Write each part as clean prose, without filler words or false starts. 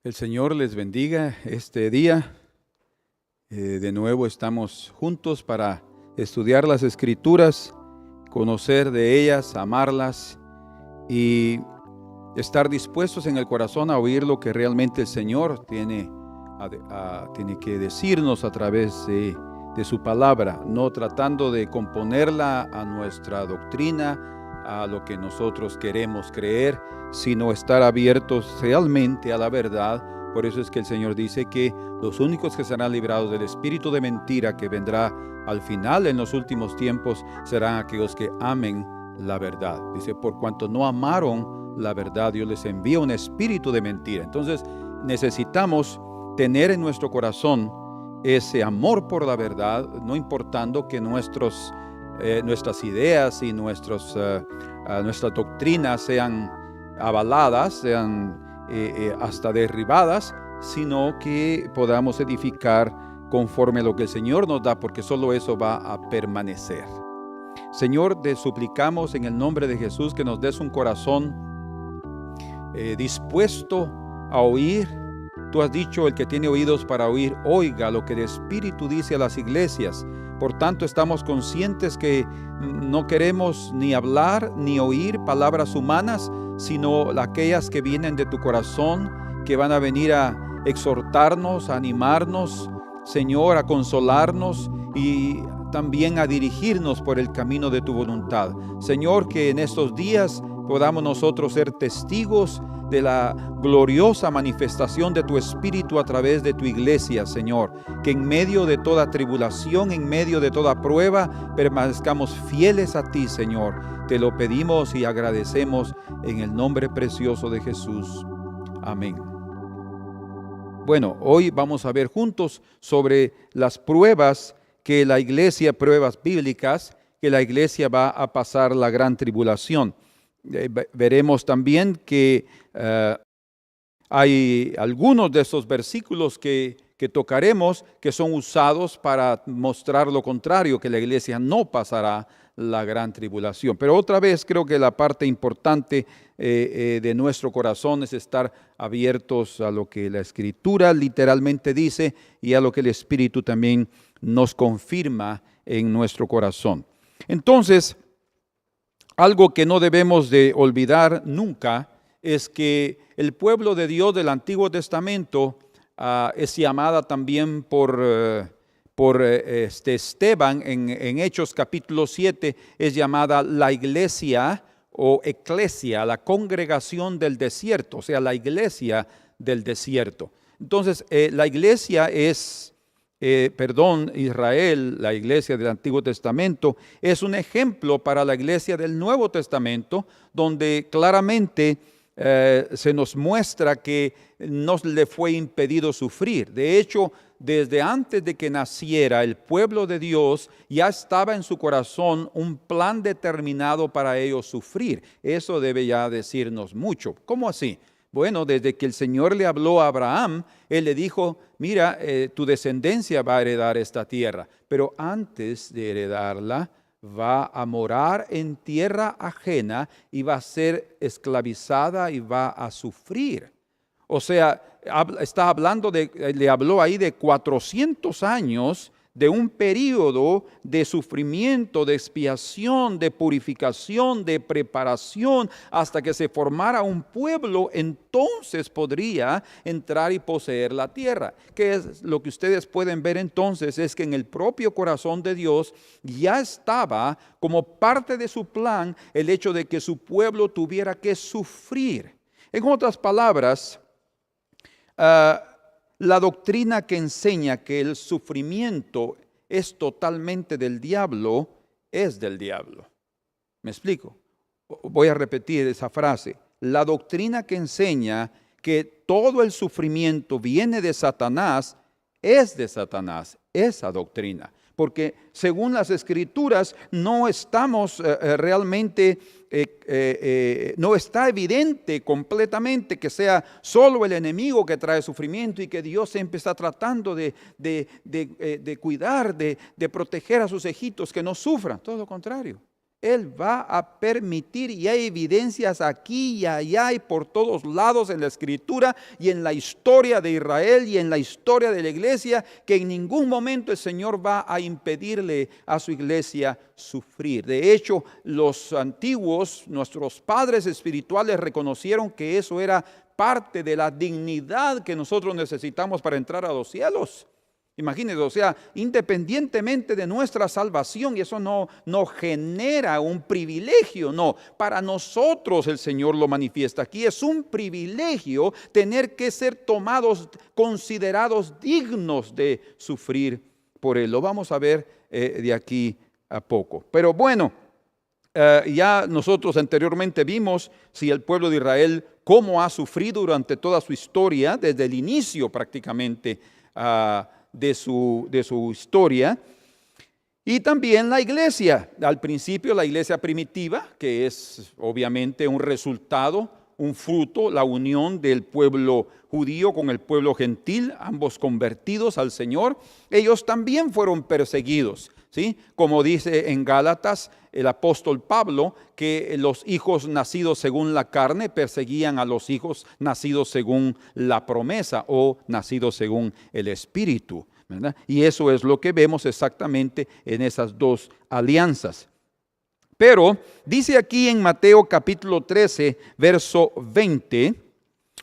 El Señor les bendiga este día. De nuevo estamos juntos para estudiar las Escrituras, conocer de ellas, amarlas y estar dispuestos en el corazón a oír lo que realmente el Señor tiene que decirnos a través de su palabra, no tratando de componerla a nuestra doctrina, a lo que nosotros queremos creer, sino estar abiertos realmente a la verdad. Por eso es que el Señor dice que los únicos que serán librados del espíritu de mentira que vendrá al final en los últimos tiempos serán aquellos que amen la verdad. Dice, por cuanto no amaron la verdad, Dios les envía un espíritu de mentira. Entonces necesitamos tener en nuestro corazón ese amor por la verdad, no importando que nuestras ideas y nuestras doctrinas sean avaladas, sean hasta derribadas, sino que podamos edificar conforme a lo que el Señor nos da, porque solo eso va a permanecer. Señor, te suplicamos en el nombre de Jesús que nos des un corazón dispuesto a oír. Tú has dicho, el que tiene oídos para oír, oiga lo que el Espíritu dice a las iglesias. Por tanto, estamos conscientes que no queremos ni hablar ni oír palabras humanas, sino aquellas que vienen de tu corazón, que van a venir a exhortarnos, a animarnos, Señor, a consolarnos y también a dirigirnos por el camino de tu voluntad. Señor, que en estos días podamos nosotros ser testigos de la gloriosa manifestación de tu Espíritu a través de tu iglesia, Señor. Que en medio de toda tribulación, en medio de toda prueba, permanezcamos fieles a ti, Señor. Te lo pedimos y agradecemos en el nombre precioso de Jesús. Amén. Bueno, hoy vamos a ver juntos sobre las pruebas que la iglesia, pruebas bíblicas, que la iglesia va a pasar la gran tribulación. Veremos también que hay algunos de esos versículos que tocaremos que son usados para mostrar lo contrario, que la iglesia no pasará la gran tribulación. Pero otra vez creo que la parte importante de nuestro corazón es estar abiertos a lo que la Escritura literalmente dice y a lo que el Espíritu también nos confirma en nuestro corazón. Entonces, algo que no debemos de olvidar nunca es que el pueblo de Dios del Antiguo Testamento es llamada también por Esteban en Hechos capítulo 7, es llamada la iglesia o eclesia, la congregación del desierto, o sea, la iglesia del desierto. Entonces, la iglesia es... Israel, la iglesia del Antiguo Testamento, es un ejemplo para la iglesia del Nuevo Testamento, donde claramente se nos muestra que no le fue impedido sufrir. De hecho, desde antes de que naciera el pueblo de Dios, ya estaba en su corazón un plan determinado para ellos sufrir. Eso debe ya decirnos mucho. ¿Cómo así? Bueno, desde que el Señor le habló a Abraham, Él le dijo, mira, tu descendencia va a heredar esta tierra, pero antes de heredarla, va a morar en tierra ajena y va a ser esclavizada y va a sufrir. O sea, está hablando le habló ahí de 400 años de un periodo de sufrimiento, de expiación, de purificación, de preparación, hasta que se formara un pueblo, entonces podría entrar y poseer la tierra. Que es lo que ustedes pueden ver entonces, es que en el propio corazón de Dios ya estaba como parte de su plan el hecho de que su pueblo tuviera que sufrir. En otras palabras, la doctrina que enseña que el sufrimiento es totalmente del diablo, es del diablo. ¿Me explico? Voy a repetir esa frase. La doctrina que enseña que todo el sufrimiento viene de Satanás, es de Satanás, esa doctrina. Porque según las Escrituras no estamos realmente, no está evidente completamente que sea solo el enemigo que trae sufrimiento y que Dios siempre está tratando de cuidar, de proteger a sus hijitos que no sufran. Todo lo contrario. Él va a permitir, y hay evidencias aquí y allá y por todos lados en la Escritura y en la historia de Israel y en la historia de la iglesia, que en ningún momento el Señor va a impedirle a su iglesia sufrir. De hecho, los antiguos, nuestros padres espirituales, reconocieron que eso era parte de la dignidad que nosotros necesitamos para entrar a los cielos. Imagínense, o sea, independientemente de nuestra salvación, y eso no genera un privilegio, no. Para nosotros el Señor lo manifiesta aquí. Es un privilegio tener que ser tomados, considerados dignos de sufrir por Él. Lo vamos a ver de aquí a poco. Pero bueno, ya nosotros anteriormente vimos si el pueblo de Israel cómo ha sufrido durante toda su historia, desde el inicio prácticamente de su historia. Y también la iglesia, al principio la iglesia primitiva, que es obviamente un resultado, un fruto, la unión del pueblo judío con el pueblo gentil, ambos convertidos al Señor. Ellos también fueron perseguidos, ¿sí? Como dice en Gálatas el apóstol Pablo, que los hijos nacidos según la carne perseguían a los hijos nacidos según la promesa o nacidos según el Espíritu, ¿verdad? Y eso es lo que vemos exactamente en esas dos alianzas. Pero dice aquí en Mateo capítulo 13, verso 20,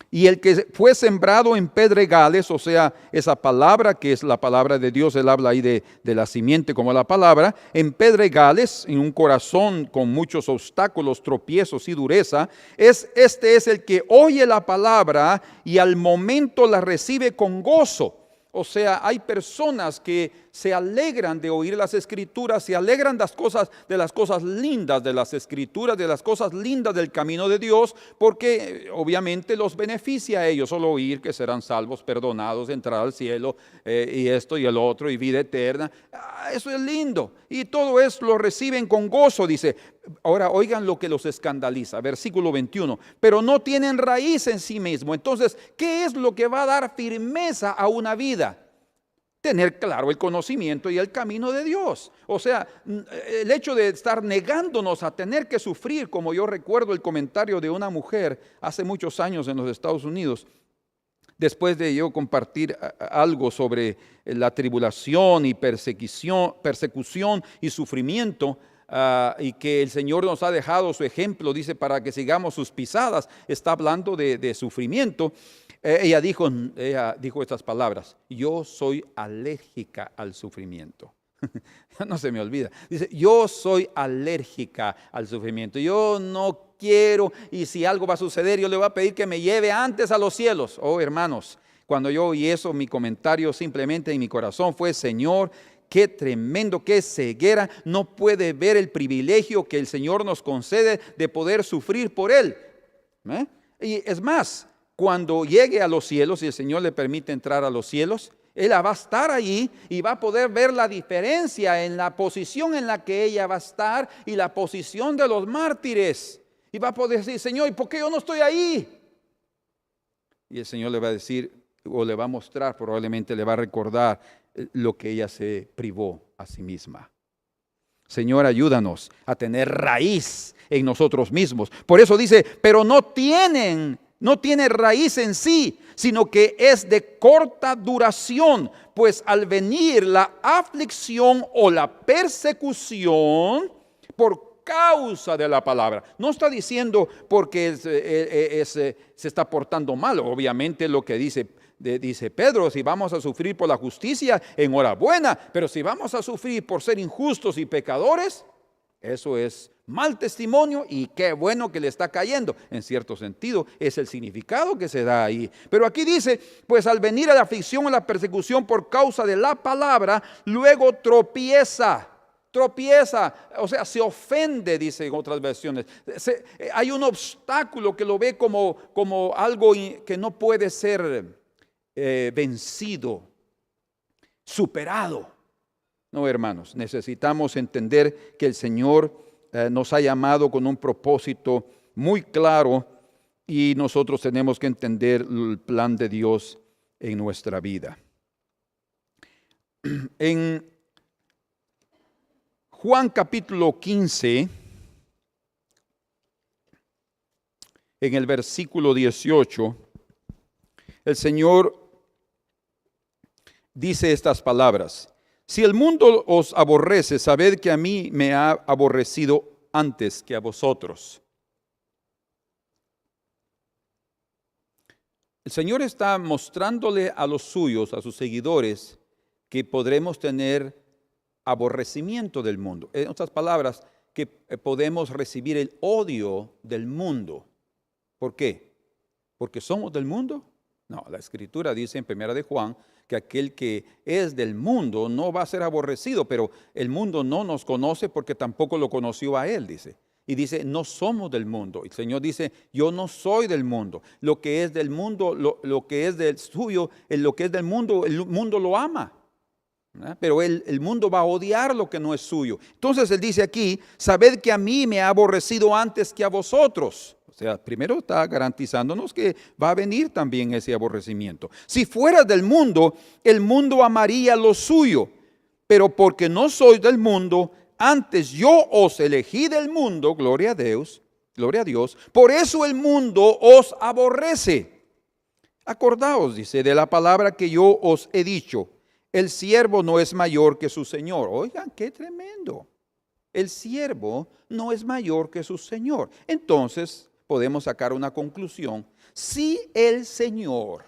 y el que fue sembrado en pedregales, o sea, esa palabra que es la palabra de Dios, él habla ahí de la simiente como la palabra, en pedregales, en un corazón con muchos obstáculos, tropiezos y dureza, este es el que oye la palabra y al momento la recibe con gozo. O sea, hay personas que se alegran de oír las Escrituras, se alegran de las cosas lindas de las Escrituras, de las cosas lindas del camino de Dios, porque obviamente los beneficia a ellos solo oír que serán salvos, perdonados, entrar al cielo, y esto y el otro, y vida eterna. Eso es lindo, y todo eso lo reciben con gozo, dice. Ahora oigan lo que los escandaliza, versículo 21, pero no tienen raíz en sí mismo. Entonces, ¿qué es lo que va a dar firmeza a una vida? Tener claro el conocimiento y el camino de Dios. O sea, el hecho de estar negándonos a tener que sufrir, como yo recuerdo el comentario de una mujer hace muchos años en los Estados Unidos, después de yo compartir algo sobre la tribulación y persecución y sufrimiento, y que el Señor nos ha dejado su ejemplo, dice, para que sigamos sus pisadas. Está hablando de sufrimiento. Ella dijo estas palabras: yo soy alérgica al sufrimiento. No se me olvida. Dice, yo soy alérgica al sufrimiento. Yo no quiero, y si algo va a suceder, yo le voy a pedir que me lleve antes a los cielos. Oh, hermanos, cuando yo oí eso, mi comentario simplemente en mi corazón fue: Señor, qué tremendo, qué ceguera, no puede ver el privilegio que el Señor nos concede de poder sufrir por Él. Y es más, cuando llegue a los cielos y el Señor le permite entrar a los cielos, Él va a estar allí y va a poder ver la diferencia en la posición en la que ella va a estar y la posición de los mártires. Y va a poder decir: Señor, ¿y por qué yo no estoy ahí? Y el Señor le va a decir, o le va a mostrar, probablemente le va a recordar lo que ella se privó a sí misma. Señor, ayúdanos a tener raíz en nosotros mismos. Por eso dice, pero no tiene raíz en sí, sino que es de corta duración, pues al venir la aflicción o la persecución por causa de la palabra. No está diciendo porque se está portando mal. Obviamente lo que dice Pedro, si vamos a sufrir por la justicia, enhorabuena, pero si vamos a sufrir por ser injustos y pecadores, eso es mal testimonio, y qué bueno que le está cayendo. En cierto sentido es el significado que se da ahí. Pero aquí dice, pues al venir a la aflicción o la persecución por causa de la palabra, luego tropieza, o sea, se ofende, dice en otras versiones. Hay un obstáculo que lo ve como algo que no puede ser vencido, superado. No, hermanos, necesitamos entender que el Señor nos ha llamado con un propósito muy claro, y nosotros tenemos que entender el plan de Dios en nuestra vida. En Juan capítulo 15, en el versículo 18, el Señor dice estas palabras: si el mundo os aborrece, sabed que a mí me ha aborrecido antes que a vosotros. El Señor está mostrándole a los suyos, a sus seguidores, que podremos tener aborrecimiento del mundo. En otras palabras, que podemos recibir el odio del mundo. ¿Por qué? ¿Porque somos del mundo? No, la Escritura dice en 1 de Juan que aquel que es del mundo no va a ser aborrecido, pero el mundo no nos conoce porque tampoco lo conoció a él, dice. Y dice, no somos del mundo. El Señor dice, yo no soy del mundo. Lo que es del mundo, lo que es del suyo, lo que es del mundo, el mundo lo ama. Pero el mundo va a odiar lo que no es suyo. Entonces él dice aquí, sabed que a mí me ha aborrecido antes que a vosotros. O sea, primero está garantizándonos que va a venir también ese aborrecimiento. Si fuera del mundo, el mundo amaría lo suyo. Pero porque no sois del mundo, antes yo os elegí del mundo, gloria a Dios, por eso el mundo os aborrece. Acordaos, dice, de la palabra que yo os he dicho. El siervo no es mayor que su señor. Oigan, qué tremendo. El siervo no es mayor que su señor. Entonces podemos sacar una conclusión. Si el Señor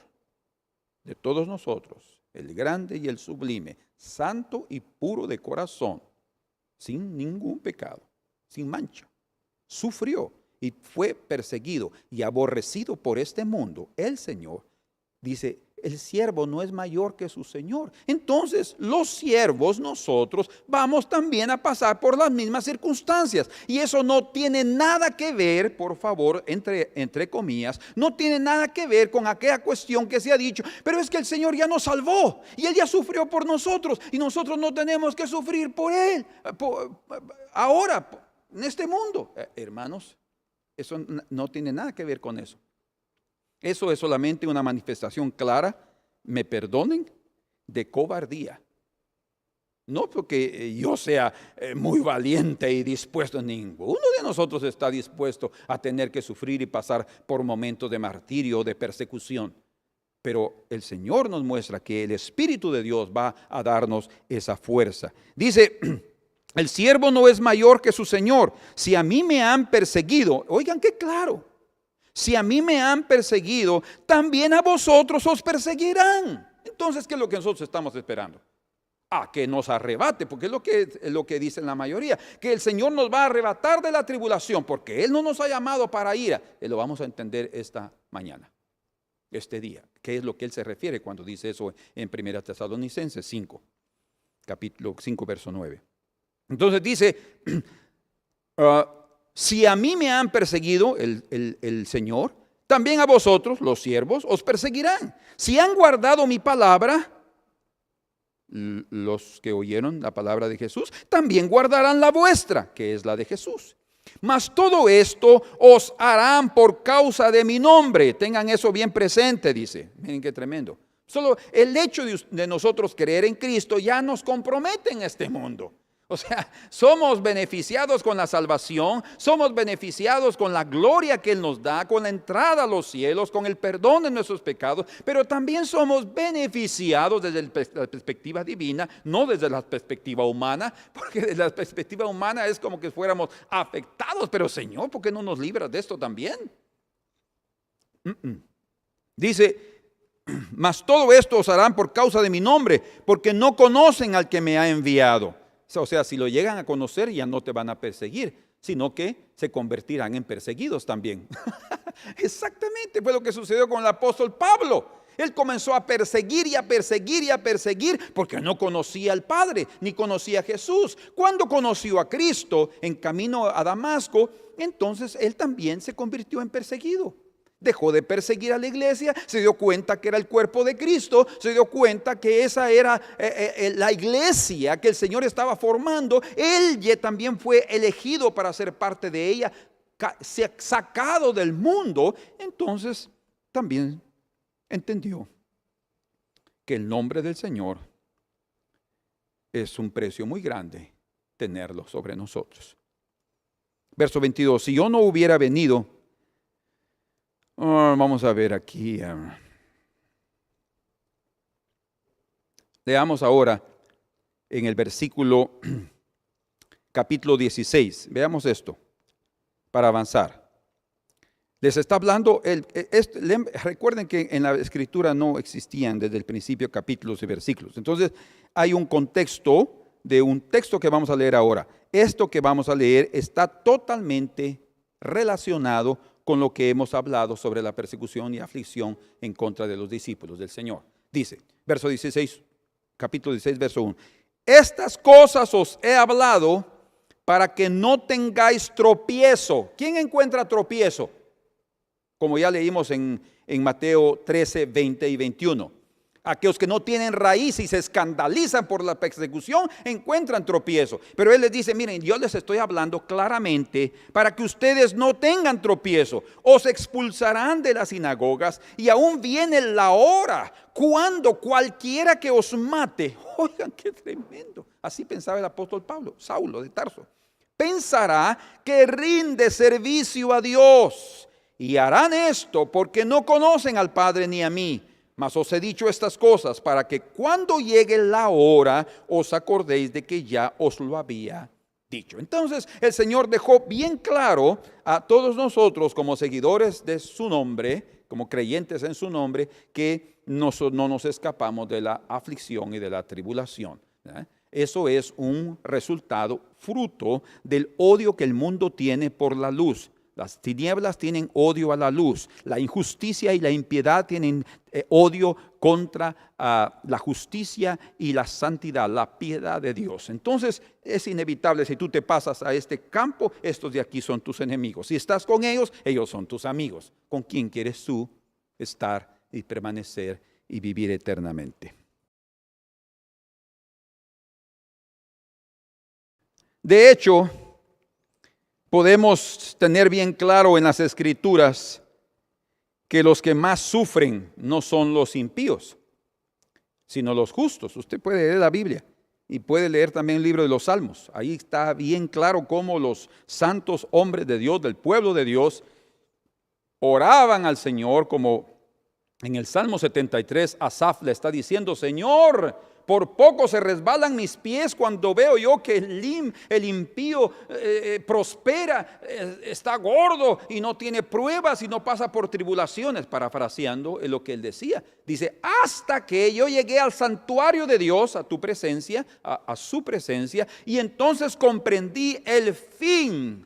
de todos nosotros, el grande y el sublime, santo y puro de corazón, sin ningún pecado, sin mancha, sufrió y fue perseguido y aborrecido por este mundo, el Señor, dice, el siervo no es mayor que su Señor. Entonces, los siervos, nosotros, vamos también a pasar por las mismas circunstancias. Y eso no tiene nada que ver, por favor, entre comillas, no tiene nada que ver con aquella cuestión que se ha dicho, pero es que el Señor ya nos salvó y Él ya sufrió por nosotros y nosotros no tenemos que sufrir por Él, ahora, en este mundo. Hermanos, eso no tiene nada que ver con eso. Eso es solamente una manifestación clara, me perdonen, de cobardía. No porque yo sea muy valiente y dispuesto, ninguno de nosotros está dispuesto a tener que sufrir y pasar por momentos de martirio o de persecución. Pero el Señor nos muestra que el Espíritu de Dios va a darnos esa fuerza. Dice, el siervo no es mayor que su Señor. Si a mí me han perseguido, oigan qué claro. Si a mí me han perseguido, también a vosotros os perseguirán. Entonces, ¿qué es lo que nosotros estamos esperando? A que nos arrebate, porque es lo que dicen la mayoría, que el Señor nos va a arrebatar de la tribulación, porque Él no nos ha llamado para ira. Lo vamos a entender esta mañana, este día. ¿Qué es lo que Él se refiere cuando dice eso en 1 Tesalonicenses 5, capítulo 5, verso 9? Entonces dice, si a mí me han perseguido el Señor, también a vosotros, los siervos, os perseguirán. Si han guardado mi palabra, los que oyeron la palabra de Jesús, también guardarán la vuestra, que es la de Jesús. Mas todo esto os harán por causa de mi nombre. Tengan eso bien presente, dice. Miren qué tremendo. Solo el hecho de nosotros creer en Cristo ya nos compromete en este mundo. O sea, somos beneficiados con la salvación, somos beneficiados con la gloria que Él nos da, con la entrada a los cielos, con el perdón de nuestros pecados, pero también somos beneficiados desde la perspectiva divina, no desde la perspectiva humana, porque desde la perspectiva humana es como que fuéramos afectados, pero Señor, ¿por qué no nos libras de esto también? Dice, mas todo esto os harán por causa de mi nombre, porque no conocen al que me ha enviado. O sea, si lo llegan a conocer ya no te van a perseguir, sino que se convertirán en perseguidos también. Exactamente, fue lo que sucedió con el apóstol Pablo. Él comenzó a perseguir y a perseguir y a perseguir porque no conocía al Padre, ni conocía a Jesús. Cuando conoció a Cristo en camino a Damasco, entonces él también se convirtió en perseguido. Dejó de perseguir a la iglesia, se dio cuenta que era el cuerpo de Cristo, se dio cuenta que esa era la iglesia que el Señor estaba formando. Él ya también fue elegido para ser parte de ella, sacado del mundo. Entonces también entendió que el nombre del Señor es un precio muy grande tenerlo sobre nosotros. Verso 22, si yo no hubiera venido, Vamos a ver aquí. Leamos ahora en el versículo capítulo 16. Veamos esto para avanzar. Les está hablando, recuerden que en la escritura no existían desde el principio capítulos y versículos. Entonces hay un contexto de un texto que vamos a leer ahora. Esto que vamos a leer está totalmente relacionado con lo que hemos hablado sobre la persecución y aflicción en contra de los discípulos del Señor. Dice, verso 16, capítulo 16, verso 1. Estas cosas os he hablado para que no tengáis tropiezo. ¿Quién encuentra tropiezo? Como ya leímos en Mateo 13, 20 y 21. Aquellos que no tienen raíz y se escandalizan por la persecución encuentran tropiezo. Pero Él les dice, miren, yo les estoy hablando claramente para que ustedes no tengan tropiezo. Os expulsarán de las sinagogas y aún viene la hora cuando cualquiera que os mate. Oigan, qué tremendo. Así pensaba el apóstol Pablo, Saulo de Tarso. Pensará que rinde servicio a Dios. Y harán esto porque no conocen al Padre ni a mí. Mas os he dicho estas cosas para que cuando llegue la hora os acordéis de que ya os lo había dicho. Entonces el Señor dejó bien claro a todos nosotros como seguidores de su nombre, como creyentes en su nombre, que no nos escapamos de la aflicción y de la tribulación. Eso es un resultado, fruto del odio que el mundo tiene por la luz. Las tinieblas tienen odio a la luz. La injusticia y la impiedad tienen odio contra la justicia y la santidad, la piedad de Dios. Entonces es inevitable, si tú te pasas a este campo, estos de aquí son tus enemigos. Si estás con ellos, ellos son tus amigos. ¿Con quién quieres tú estar y permanecer y vivir eternamente? De hecho, podemos tener bien claro en las Escrituras que los que más sufren no son los impíos, sino los justos. Usted puede leer la Biblia y puede leer también el libro de los Salmos. Ahí está bien claro cómo los santos hombres de Dios, del pueblo de Dios, oraban al Señor, como en el Salmo 73, Asaf le está diciendo, Señor, por poco se resbalan mis pies cuando veo yo que el impío prospera, está gordo y no tiene pruebas y no pasa por tribulaciones, parafraseando lo que él decía. Dice, hasta que yo llegué al santuario de Dios, a tu presencia, a su presencia, y entonces comprendí el fin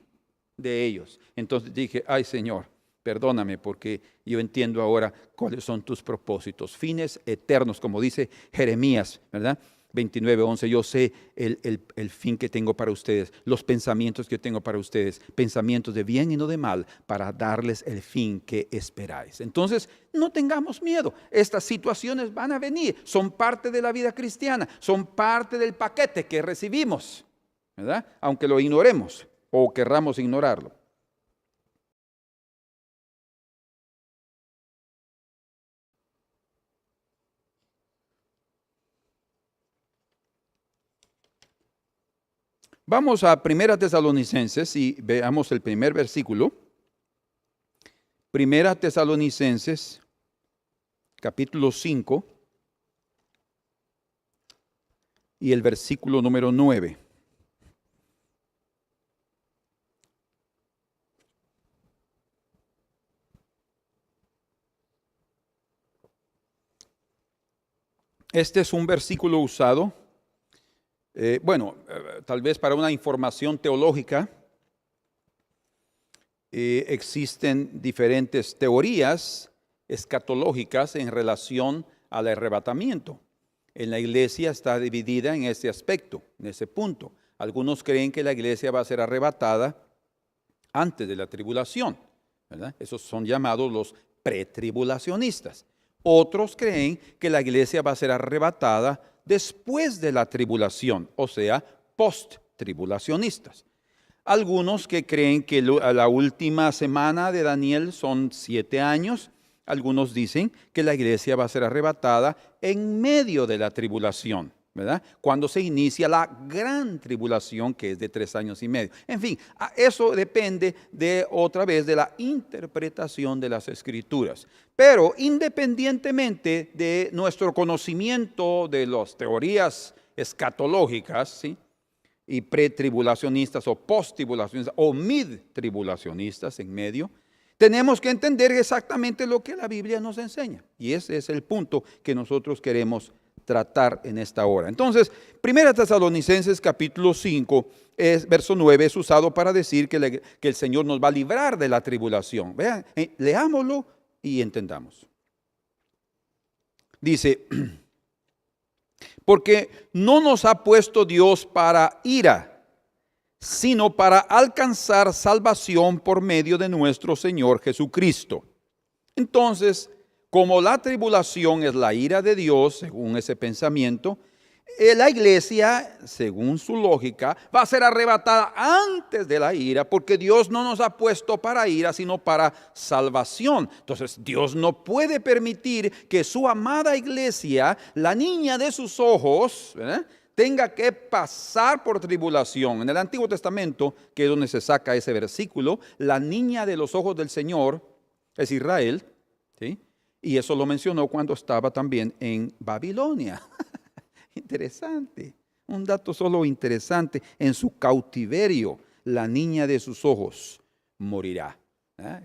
de ellos. Entonces dije, ay Señor, perdóname porque yo entiendo ahora cuáles son tus propósitos, fines eternos, como dice Jeremías, ¿verdad? 29:11, yo sé el fin que tengo para ustedes, los pensamientos que tengo para ustedes, pensamientos de bien y no de mal, para darles el fin que esperáis. Entonces, no tengamos miedo, estas situaciones van a venir, son parte de la vida cristiana, son parte del paquete que recibimos, ¿verdad? Aunque lo ignoremos o querramos ignorarlo. Vamos a 1 Tesalonicenses y veamos el primer versículo. 1 Tesalonicenses, capítulo 5, y el versículo número 9. Este es un versículo usado. Tal vez para una información teológica, existen diferentes teorías escatológicas en relación al arrebatamiento. En la iglesia está dividida en ese aspecto, en ese punto. Algunos creen que la iglesia va a ser arrebatada antes de la tribulación, ¿verdad? Esos son llamados los pretribulacionistas. Otros creen que la iglesia va a ser arrebatada después de la tribulación, o sea, post-tribulacionistas. Algunos que creen que la última semana de Daniel son 7 años. Algunos dicen que la iglesia va a ser arrebatada en medio de la tribulación, ¿verdad? Cuando se inicia la gran tribulación, que es de 3 años y medio. En fin, eso depende otra vez de la interpretación de las Escrituras. Pero independientemente de nuestro conocimiento de las teorías escatológicas, ¿sí?, y pretribulacionistas o posttribulacionistas o midtribulacionistas en medio, tenemos que entender exactamente lo que la Biblia nos enseña. Y ese es el punto que nosotros queremos tratar en esta hora. Entonces, 1 Tesalonicenses capítulo 5, verso 9, es usado para decir que el Señor nos va a librar de la tribulación. Vean, leámoslo y entendamos. Dice, porque no nos ha puesto Dios para ira, sino para alcanzar salvación por medio de nuestro Señor Jesucristo. Entonces, como la tribulación es la ira de Dios, según ese pensamiento, la iglesia, según su lógica, va a ser arrebatada antes de la ira, porque Dios no nos ha puesto para ira, sino para salvación. Entonces, Dios no puede permitir que su amada iglesia, la niña de sus ojos, ¿verdad?, tenga que pasar por tribulación. En el Antiguo Testamento, que es donde se saca ese versículo, la niña de los ojos del Señor es Israel, ¿sí? Y eso lo mencionó cuando estaba también en Babilonia. Interesante, un dato solo interesante. En su cautiverio, la niña de sus ojos morirá.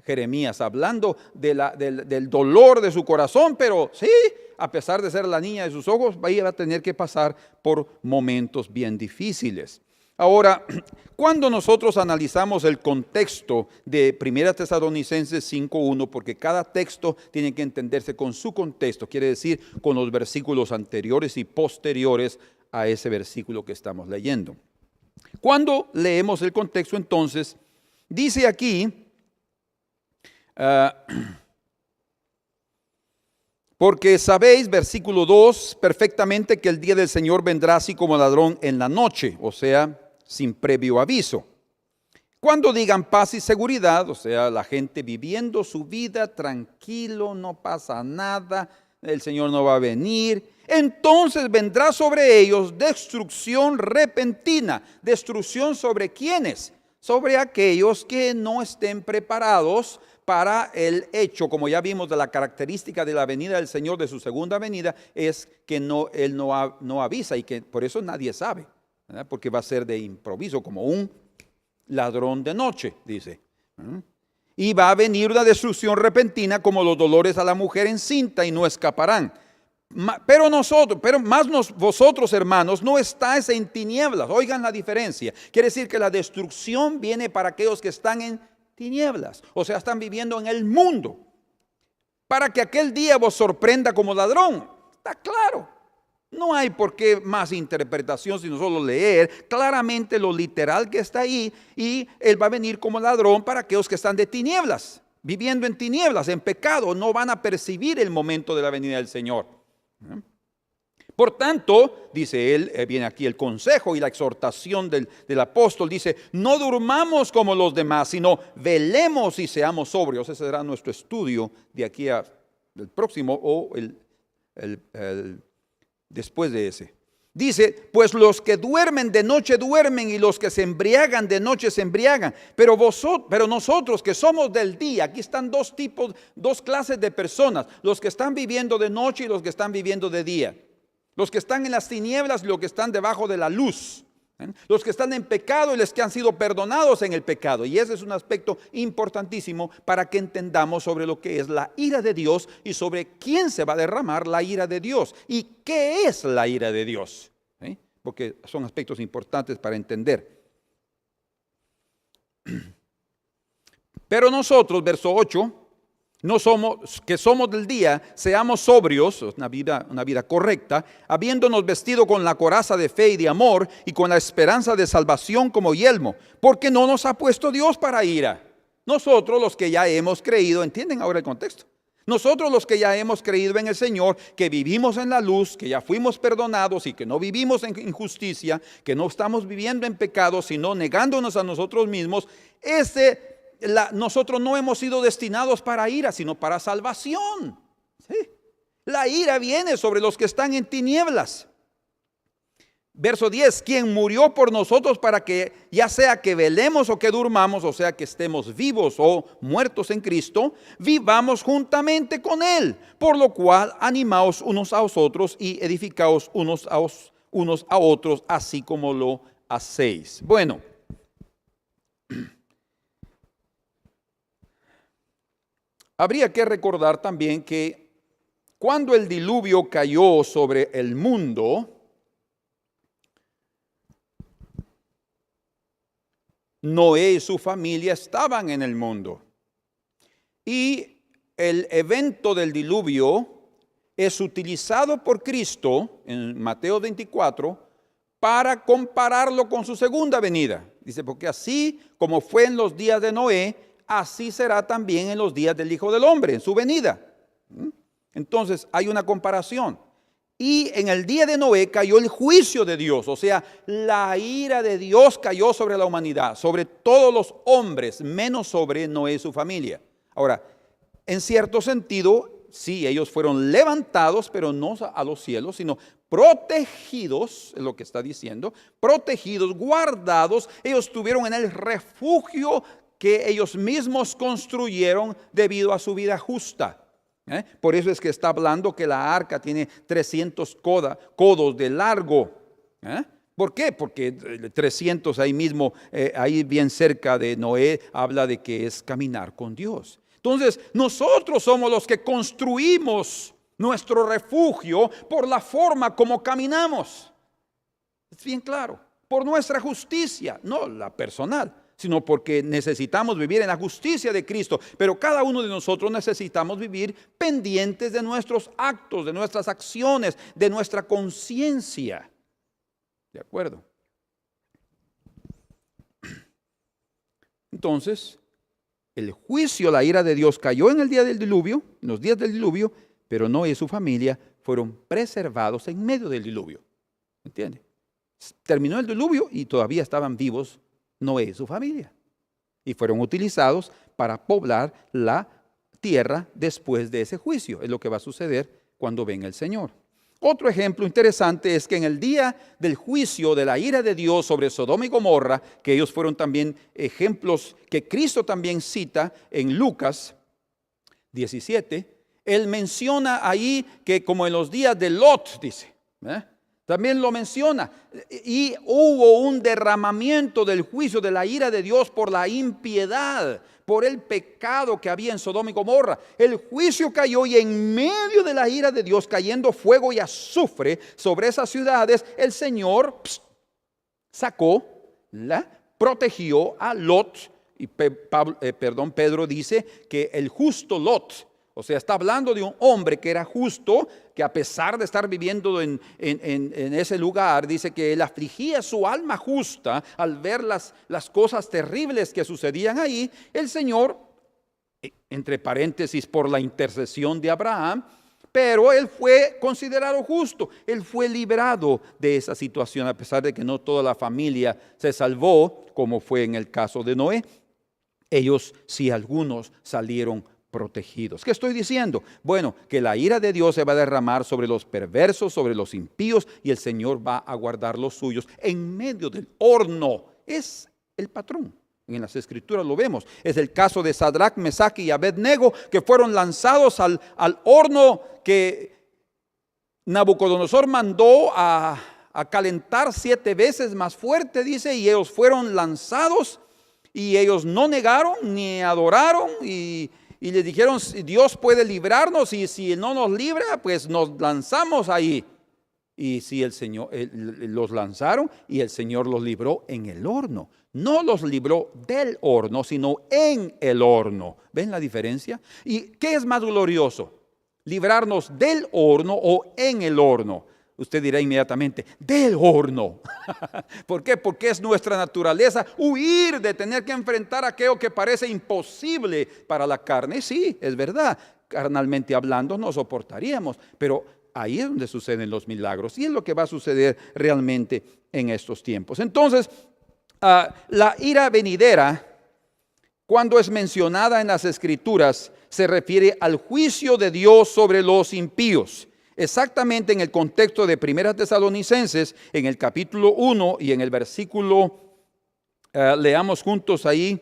Jeremías hablando del dolor de su corazón, pero sí, a pesar de ser la niña de sus ojos, va a tener que pasar por momentos bien difíciles. Ahora, cuando nosotros analizamos el contexto de 1 Tesalonicenses 5:1, porque cada texto tiene que entenderse con su contexto, quiere decir con los versículos anteriores y posteriores a ese versículo que estamos leyendo. Cuando leemos el contexto, entonces, dice aquí, porque sabéis, versículo 2, perfectamente que el día del Señor vendrá así como ladrón en la noche, o sea, sin previo aviso. Cuando digan paz y seguridad, o sea, la gente viviendo su vida tranquilo, no pasa nada, el Señor no va a venir, entonces vendrá sobre ellos destrucción repentina. ¿Destrucción sobre quiénes? Sobre aquellos que no estén preparados para el hecho, como ya vimos, de la característica de la venida del Señor, de su segunda venida, es que Él no avisa, y que por eso nadie sabe, ¿verdad? Porque va a ser de improviso, como un ladrón de noche, dice. Y va a venir una destrucción repentina como los dolores a la mujer encinta, y no escaparán. Pero vosotros, hermanos, no estáis en tinieblas. Oigan la diferencia. Quiere decir que la destrucción viene para aquellos que están en tinieblas, o sea, están viviendo en el mundo, para que aquel día vos sorprenda como ladrón. Está claro, no hay por qué más interpretación, sino solo leer claramente lo literal que está ahí. Y Él va a venir como ladrón para aquellos que están de tinieblas, viviendo en tinieblas, en pecado. No van a percibir el momento de la venida del Señor. Por tanto, dice él, viene aquí el consejo y la exhortación del apóstol, dice, no durmamos como los demás, sino velemos y seamos sobrios. Ese será nuestro estudio de aquí al próximo, o después de ese. Dice, pues los que duermen de noche duermen, y los que se embriagan de noche se embriagan. Pero nosotros que somos del día, aquí están dos clases de personas: los que están viviendo de noche y los que están viviendo de día. Los que están en las tinieblas y los que están debajo de la luz. Los que están en pecado y los que han sido perdonados en el pecado. Y ese es un aspecto importantísimo para que entendamos sobre lo que es la ira de Dios y sobre quién se va a derramar la ira de Dios y qué es la ira de Dios. Porque son aspectos importantes para entender. Pero nosotros, verso 8, que somos del día, seamos sobrios, una vida correcta, habiéndonos vestido con la coraza de fe y de amor, y con la esperanza de salvación como yelmo, porque no nos ha puesto Dios para ira. Nosotros los que ya hemos creído, ¿entienden ahora el contexto? Nosotros los que ya hemos creído en el Señor, que vivimos en la luz, que ya fuimos perdonados y que no vivimos en injusticia, que no estamos viviendo en pecado, sino negándonos a nosotros mismos, nosotros no hemos sido destinados para ira, sino para salvación. ¿Sí? La ira viene sobre los que están en tinieblas. Verso 10, quien murió por nosotros para que ya sea que velemos o que durmamos, o sea que estemos vivos o muertos en Cristo, vivamos juntamente con Él. Por lo cual animaos unos a otros y edificaos unos a otros, así como lo hacéis. Bueno, habría que recordar también que cuando el diluvio cayó sobre el mundo, Noé y su familia estaban en el mundo. Y el evento del diluvio es utilizado por Cristo en Mateo 24 para compararlo con su segunda venida. Dice, porque así como fue en los días de Noé, así será también en los días del Hijo del Hombre, en su venida. Entonces hay una comparación. Y en el día de Noé cayó el juicio de Dios, o sea, la ira de Dios cayó sobre la humanidad, sobre todos los hombres, menos sobre Noé y su familia. Ahora, en cierto sentido, sí, ellos fueron levantados, pero no a los cielos, sino protegidos, es lo que está diciendo, protegidos, guardados. Ellos estuvieron en el refugio que ellos mismos construyeron debido a su vida justa. Por eso es que está hablando que la arca tiene 300 codos de largo. ¿Por qué? Porque 300 ahí mismo, ahí bien cerca de Noé, habla de que es caminar con Dios. Entonces, nosotros somos los que construimos nuestro refugio por la forma como caminamos. Es bien claro, por nuestra justicia, no la personal, sino porque necesitamos vivir en la justicia de Cristo. Pero cada uno de nosotros necesitamos vivir pendientes de nuestros actos, de nuestras acciones, de nuestra conciencia. ¿De acuerdo? Entonces, el juicio, la ira de Dios cayó en el día del diluvio, en los días del diluvio, pero Noé y su familia fueron preservados en medio del diluvio. ¿Entiende? Terminó el diluvio y todavía estaban vivos Noé y su familia, y fueron utilizados para poblar la tierra después de ese juicio. Es lo que va a suceder cuando venga el Señor. Otro ejemplo interesante es que en el día del juicio de la ira de Dios sobre Sodoma y Gomorra, que ellos fueron también ejemplos que Cristo también cita en Lucas 17, Él menciona ahí que como en los días de Lot, dice, también lo menciona, y hubo un derramamiento del juicio de la ira de Dios por la impiedad, por el pecado que había en Sodoma y Gomorra. El juicio cayó y en medio de la ira de Dios, cayendo fuego y azufre sobre esas ciudades, el Señor protegió a Lot. Y Pedro dice que el justo Lot, o sea, está hablando de un hombre que era justo, que a pesar de estar viviendo en ese lugar, dice que él afligía su alma justa al ver las cosas terribles que sucedían ahí. El Señor, entre paréntesis, por la intercesión de Abraham, pero él fue considerado justo. Él fue librado de esa situación, a pesar de que no toda la familia se salvó, como fue en el caso de Noé. Ellos, sí, algunos salieron protegidos. ¿Qué estoy diciendo? Bueno, que la ira de Dios se va a derramar sobre los perversos, sobre los impíos, y el Señor va a guardar los suyos en medio del horno. Es el patrón. En las Escrituras lo vemos. Es el caso de Sadrach, Mesach y Abednego, que fueron lanzados al horno que Nabucodonosor mandó a calentar 7 veces más fuerte, dice, y ellos fueron lanzados, y ellos no negaron ni adoraron, y le dijeron, Dios puede librarnos, y si no nos libra, pues nos lanzamos ahí. Y si el Señor los lanzaron, y el Señor los libró en el horno. No los libró del horno, sino en el horno. ¿Ven la diferencia? ¿Y qué es más glorioso? ¿Librarnos del horno o en el horno? Usted dirá inmediatamente, del horno. ¿Por qué? Porque es nuestra naturaleza huir de tener que enfrentar aquello que parece imposible para la carne. Sí, es verdad, carnalmente hablando no soportaríamos, pero ahí es donde suceden los milagros y es lo que va a suceder realmente en estos tiempos. Entonces, la ira venidera, cuando es mencionada en las Escrituras, se refiere al juicio de Dios sobre los impíos. exactamente en el contexto de Primera Tesalonicenses, en el capítulo 1 y en el versículo, leamos juntos ahí,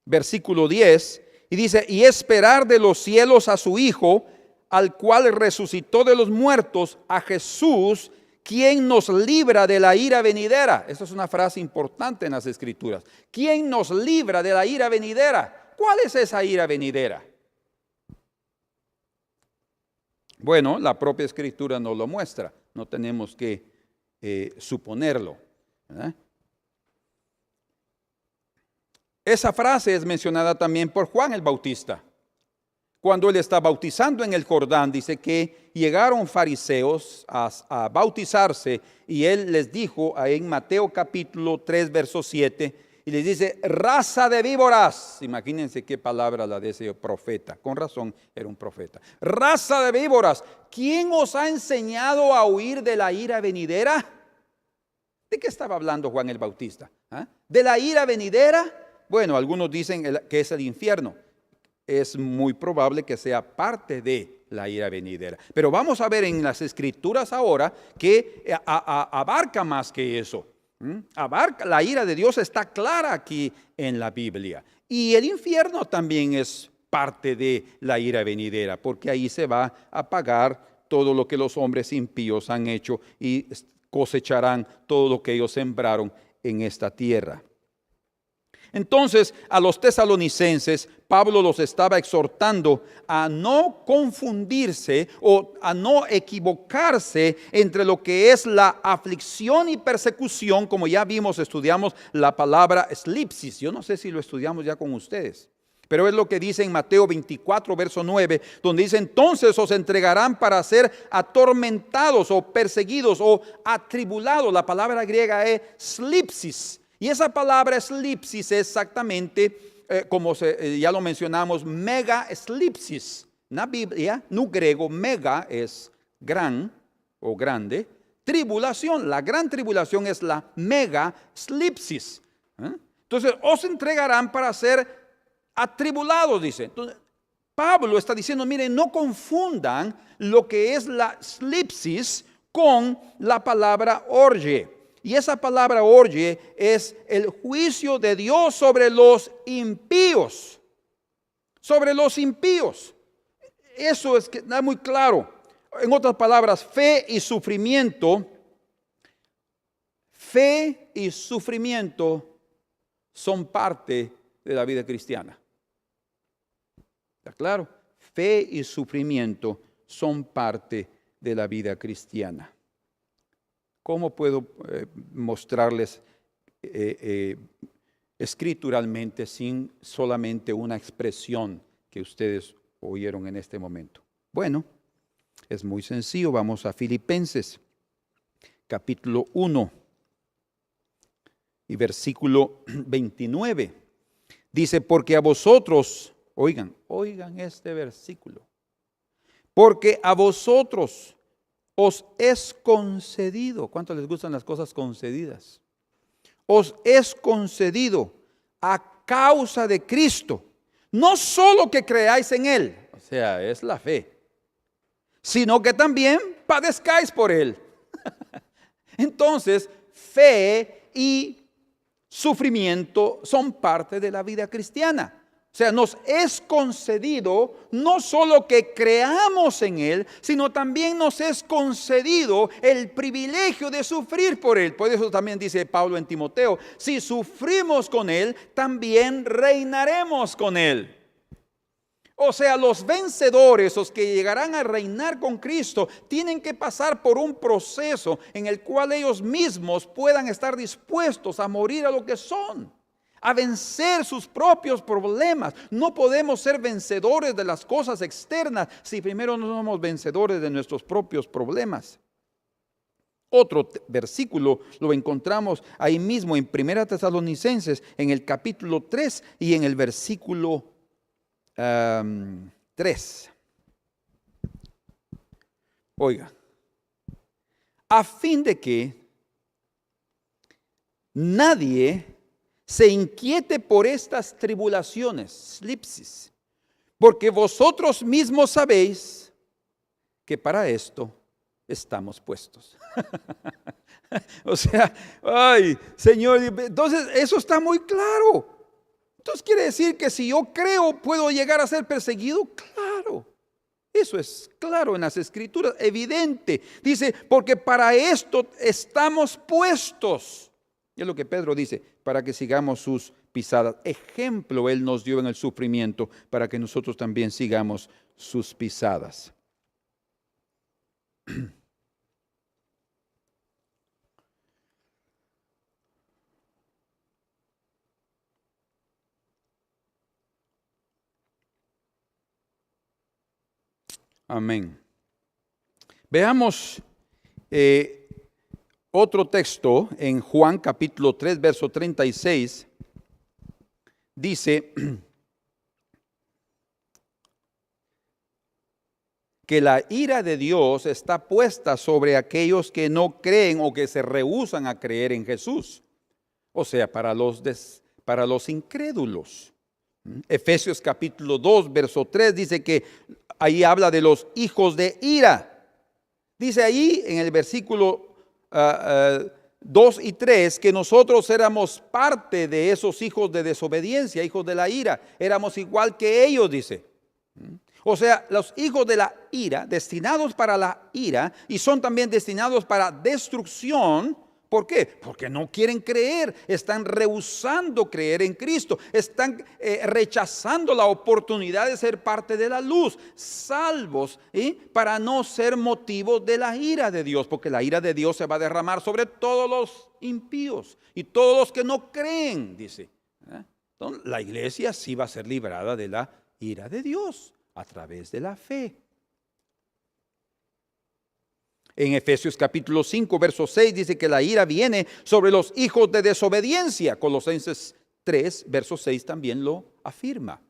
versículo 10, y dice, y esperar de los cielos a su Hijo, al cual resucitó de los muertos, a Jesús, quien nos libra de la ira venidera. Esta es una frase importante en las Escrituras. ¿Quién nos libra de la ira venidera? ¿Cuál es esa ira venidera? Bueno, la propia Escritura nos lo muestra. No tenemos que suponerlo, ¿verdad? Esa frase es mencionada también por Juan el Bautista. Cuando él está bautizando en el Jordán, dice que llegaron fariseos a bautizarse y él les dijo en Mateo capítulo 3, verso 7, y les dice, raza de víboras. Imagínense qué palabra la de ese profeta. Con razón era un profeta. Raza de víboras, ¿quién os ha enseñado a huir de la ira venidera? ¿De qué estaba hablando Juan el Bautista? ¿De la ira venidera? Bueno, algunos dicen que es el infierno. Es muy probable que sea parte de la ira venidera. Pero vamos a ver en las Escrituras ahora que abarca más que eso. Abarca, la ira de Dios está clara aquí en la Biblia. Y el infierno también es parte de la ira venidera, porque ahí se va a pagar todo lo que los hombres impíos han hecho y cosecharán todo lo que ellos sembraron en esta tierra. Entonces, a los tesalonicenses, Pablo los estaba exhortando a no confundirse o a no equivocarse entre lo que es la aflicción y persecución, como ya vimos, estudiamos la palabra slipsis. Yo no sé si lo estudiamos ya con ustedes, pero es lo que dice en Mateo 24, verso 9, donde dice, entonces os entregarán para ser atormentados o perseguidos o atribulados. La palabra griega es slipsis. Y esa palabra slipsis es exactamente, como ya lo mencionamos, mega slipsis. En la Biblia, no griego, mega es gran o grande. Tribulación, la gran tribulación es la mega slipsis. Entonces, os entregarán para ser atribulados, dice. Entonces, Pablo está diciendo, miren, no confundan lo que es la slipsis con la palabra orge. Y esa palabra orge es el juicio de Dios sobre los impíos. Sobre los impíos. Eso es que da muy claro. En otras palabras, fe y sufrimiento son parte de la vida cristiana. ¿Está claro? Fe y sufrimiento son parte de la vida cristiana. ¿Cómo puedo mostrarles escrituralmente sin solamente una expresión que ustedes oyeron en este momento? Bueno, es muy sencillo. Vamos a Filipenses, capítulo 1 y versículo 29. Dice, porque a vosotros, oigan este versículo, porque a vosotros os es concedido. ¿Cuánto les gustan las cosas concedidas? Os es concedido a causa de Cristo, no solo que creáis en Él, o sea, es la fe, sino que también padezcáis por Él. Entonces, fe y sufrimiento son parte de la vida cristiana. O sea, nos es concedido no solo que creamos en Él, sino también nos es concedido el privilegio de sufrir por Él. Por eso también dice Pablo en Timoteo, si sufrimos con Él, también reinaremos con Él. O sea, los vencedores, los que llegarán a reinar con Cristo, tienen que pasar por un proceso en el cual ellos mismos puedan estar dispuestos a morir a lo que son, a vencer sus propios problemas. No podemos ser vencedores de las cosas externas si primero no somos vencedores de nuestros propios problemas. Otro versículo lo encontramos ahí mismo en Primera Tesalonicenses, en el capítulo 3 y en el versículo 3. Oiga, a fin de que nadie se inquiete por estas tribulaciones, slipsis, porque vosotros mismos sabéis que para esto estamos puestos. O sea, ay, Señor, entonces eso está muy claro. Entonces quiere decir que si yo creo, ¿puedo llegar a ser perseguido? Claro. Eso es claro en las Escrituras, evidente. Dice, porque para esto estamos puestos. Y es lo que Pedro dice, para que sigamos sus pisadas. Ejemplo Él nos dio en el sufrimiento, para que nosotros también sigamos sus pisadas. Amén. Veamos otro texto en Juan capítulo 3, verso 36. Dice que la ira de Dios está puesta sobre aquellos que no creen o que se rehúsan a creer en Jesús. O sea, para los incrédulos. Efesios capítulo 2, verso 3 dice que ahí habla de los hijos de ira. Dice ahí en el versículo 2 y 3 que nosotros éramos parte de esos hijos de desobediencia, hijos de la ira. Éramos igual que ellos, dice. O sea, los hijos de la ira, destinados para la ira, y son también destinados para destrucción. ¿Por qué? Porque no quieren creer, están rehusando creer en Cristo, están rechazando la oportunidad de ser parte de la luz, salvos para no ser motivo de la ira de Dios, porque la ira de Dios se va a derramar sobre todos los impíos y todos los que no creen, dice. Entonces, la iglesia sí va a ser librada de la ira de Dios a través de la fe. En Efesios capítulo 5, verso 6 dice que la ira viene sobre los hijos de desobediencia. Colosenses 3, verso 6 también lo afirma.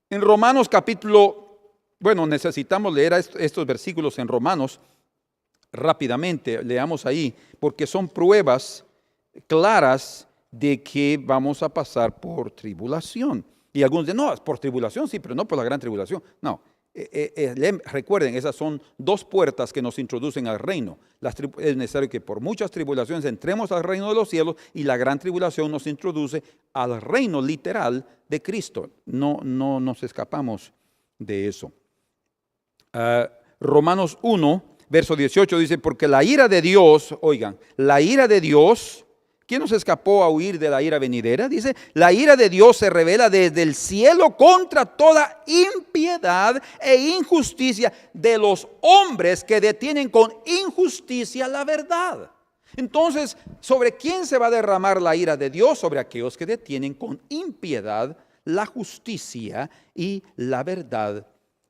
En Romanos capítulo, necesitamos leer estos versículos en Romanos rápidamente. Leamos ahí, porque son pruebas claras de que vamos a pasar por tribulación. Y algunos dicen, no, es por tribulación, sí, pero no por la gran tribulación. No. Recuerden, esas son dos puertas que nos introducen al reino. Es necesario que por muchas tribulaciones entremos al reino de los cielos, y la gran tribulación nos introduce al reino literal de Cristo. No nos escapamos de eso. Romanos 1, verso 18 dice, porque la ira de Dios, oigan, la ira de Dios, ¿quién nos escapó a huir de la ira venidera? Dice, la ira de Dios se revela desde el cielo contra toda impiedad e injusticia de los hombres que detienen con injusticia la verdad. Entonces, ¿sobre quién se va a derramar la ira de Dios? Sobre aquellos que detienen con impiedad la justicia y la verdad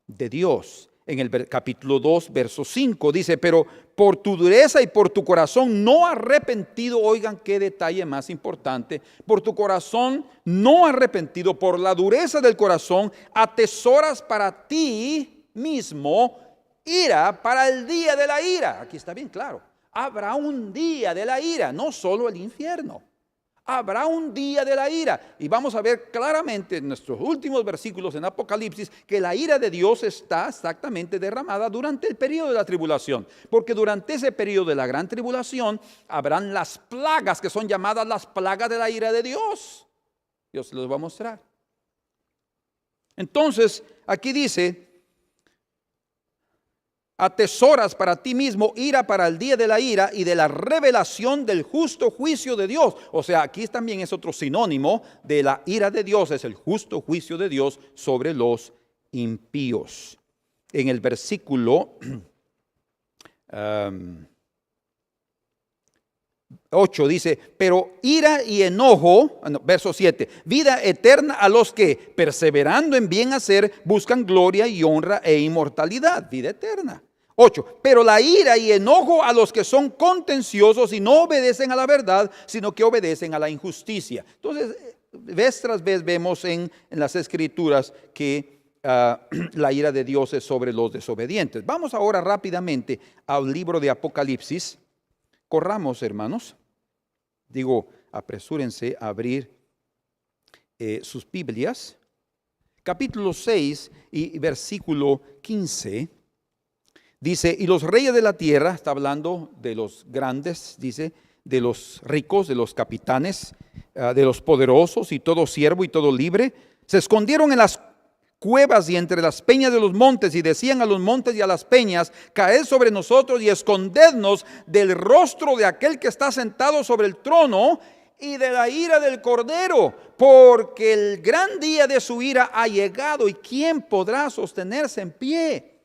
de Dios. En el capítulo 2, verso 5 dice, pero por tu dureza y por tu corazón no arrepentido, oigan qué detalle más importante, por tu corazón no arrepentido, por la dureza del corazón, atesoras para ti mismo ira para el día de la ira. Aquí está bien claro, habrá un día de la ira, no solo el infierno. Habrá un día de la ira. Y vamos a ver claramente en nuestros últimos versículos en Apocalipsis que la ira de Dios está exactamente derramada durante el periodo de la tribulación. Porque durante ese periodo de la gran tribulación habrán las plagas que son llamadas las plagas de la ira de Dios. Dios se los va a mostrar. Entonces, aquí dice, atesoras para ti mismo ira para el día de la ira y de la revelación del justo juicio de Dios. O sea, aquí también es otro sinónimo de la ira de Dios, es el justo juicio de Dios sobre los impíos. En el versículo 8 dice, pero ira y enojo, verso 7, vida eterna a los que, perseverando en bien hacer, buscan gloria y honra e inmortalidad, vida eterna. 8, pero la ira y enojo a los que son contenciosos y no obedecen a la verdad, sino que obedecen a la injusticia. Entonces, vez tras vez vemos en las Escrituras que la ira de Dios es sobre los desobedientes. Vamos ahora rápidamente al libro de Apocalipsis. Corramos, hermanos. Apresúrense a abrir sus Biblias. capítulo 6 y versículo 15, dice, y los reyes de la tierra, está hablando de los grandes, dice, de los ricos, de los capitanes, de los poderosos y todo siervo y todo libre, se escondieron en las cuevas y entre las peñas de los montes y decían a los montes y a las peñas, caed sobre nosotros y escondednos del rostro de aquel que está sentado sobre el trono y de la ira del Cordero, porque el gran día de su ira ha llegado y ¿quién podrá sostenerse en pie?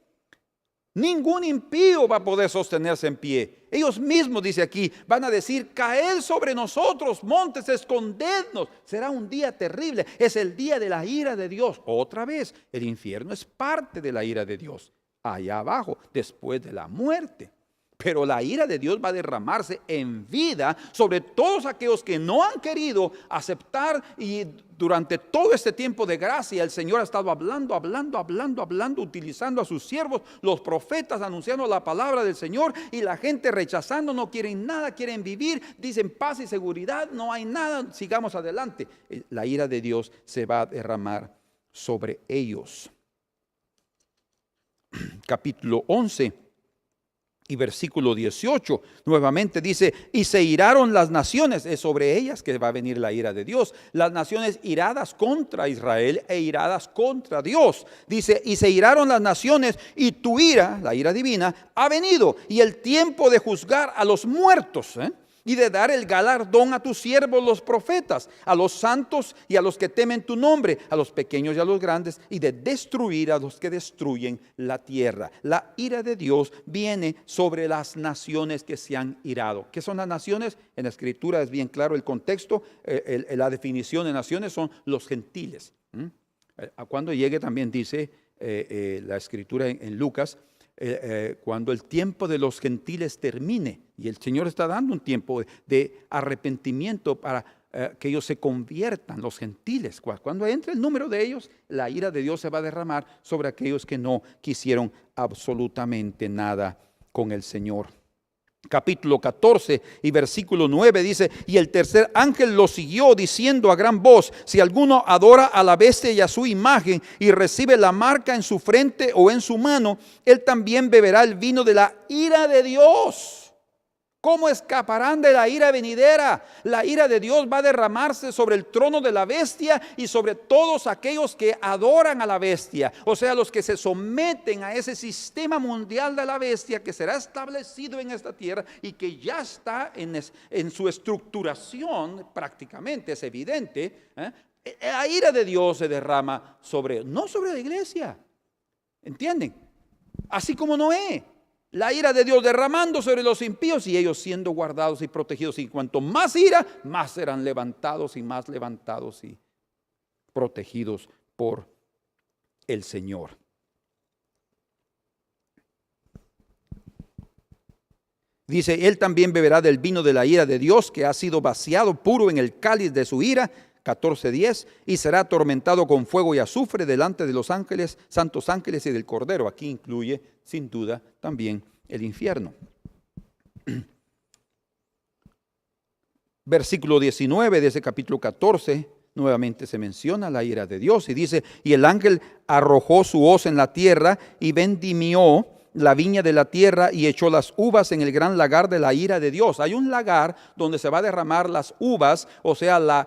Ningún impío va a poder sostenerse en pie. Ellos mismos, dice aquí, van a decir, caed sobre nosotros, montes, escondednos. Será un día terrible. Es el día de la ira de Dios. Otra vez, el infierno es parte de la ira de Dios. Allá abajo, después de la muerte. Pero la ira de Dios va a derramarse en vida sobre todos aquellos que no han querido aceptar. Y durante todo este tiempo de gracia el Señor ha estado hablando, utilizando a sus siervos, los profetas, anunciando la palabra del Señor. Y la gente rechazando, no quieren nada, quieren vivir, dicen paz y seguridad, no hay nada, sigamos adelante. La ira de Dios se va a derramar sobre ellos. Capítulo 11 y versículo 18, nuevamente dice, y se iraron las naciones, es sobre ellas que va a venir la ira de Dios, las naciones iradas contra Israel e iradas contra Dios, dice, y se iraron las naciones y tu ira, la ira divina, ha venido, y el tiempo de juzgar a los muertos, y de dar el galardón a tus siervos los profetas, a los santos y a los que temen tu nombre, a los pequeños y a los grandes, y de destruir a los que destruyen la tierra. La ira de Dios viene sobre las naciones que se han irado. ¿Qué son las naciones? En la Escritura es bien claro el contexto, la definición de naciones son los gentiles. Cuando llegue también dice la Escritura en Lucas, cuando el tiempo de los gentiles termine, y el Señor está dando un tiempo de arrepentimiento para que ellos se conviertan, los gentiles. Cuando entre el número de ellos, la ira de Dios se va a derramar sobre aquellos que no quisieron absolutamente nada con el Señor. Capítulo 14 y versículo 9 dice, y el tercer ángel lo siguió diciendo a gran voz, si alguno adora a la bestia y a su imagen y recibe la marca en su frente o en su mano, él también beberá el vino de la ira de Dios. ¿Cómo escaparán de la ira venidera? La ira de Dios va a derramarse sobre el trono de la bestia y sobre todos aquellos que adoran a la bestia. O sea, los que se someten a ese sistema mundial de la bestia que será establecido en esta tierra y que ya está en su estructuración prácticamente, es evidente. La ira de Dios se derrama no sobre la iglesia. ¿Entienden? Así como Noé. La ira de Dios derramando sobre los impíos y ellos siendo guardados y protegidos. Y cuanto más ira, más serán levantados y protegidos por el Señor. Dice, él también beberá del vino de la ira de Dios que ha sido vaciado puro en el cáliz de su ira. 14:10, y será atormentado con fuego y azufre delante de los ángeles, santos ángeles y del Cordero. Aquí incluye sin duda también el infierno. Versículo 19 de ese capítulo 14, nuevamente se menciona la ira de Dios y dice, y el ángel arrojó su hoz en la tierra y vendimió la viña de la tierra y echó las uvas en el gran lagar de la ira de Dios. Hay un lagar donde se va a derramar las uvas, o sea,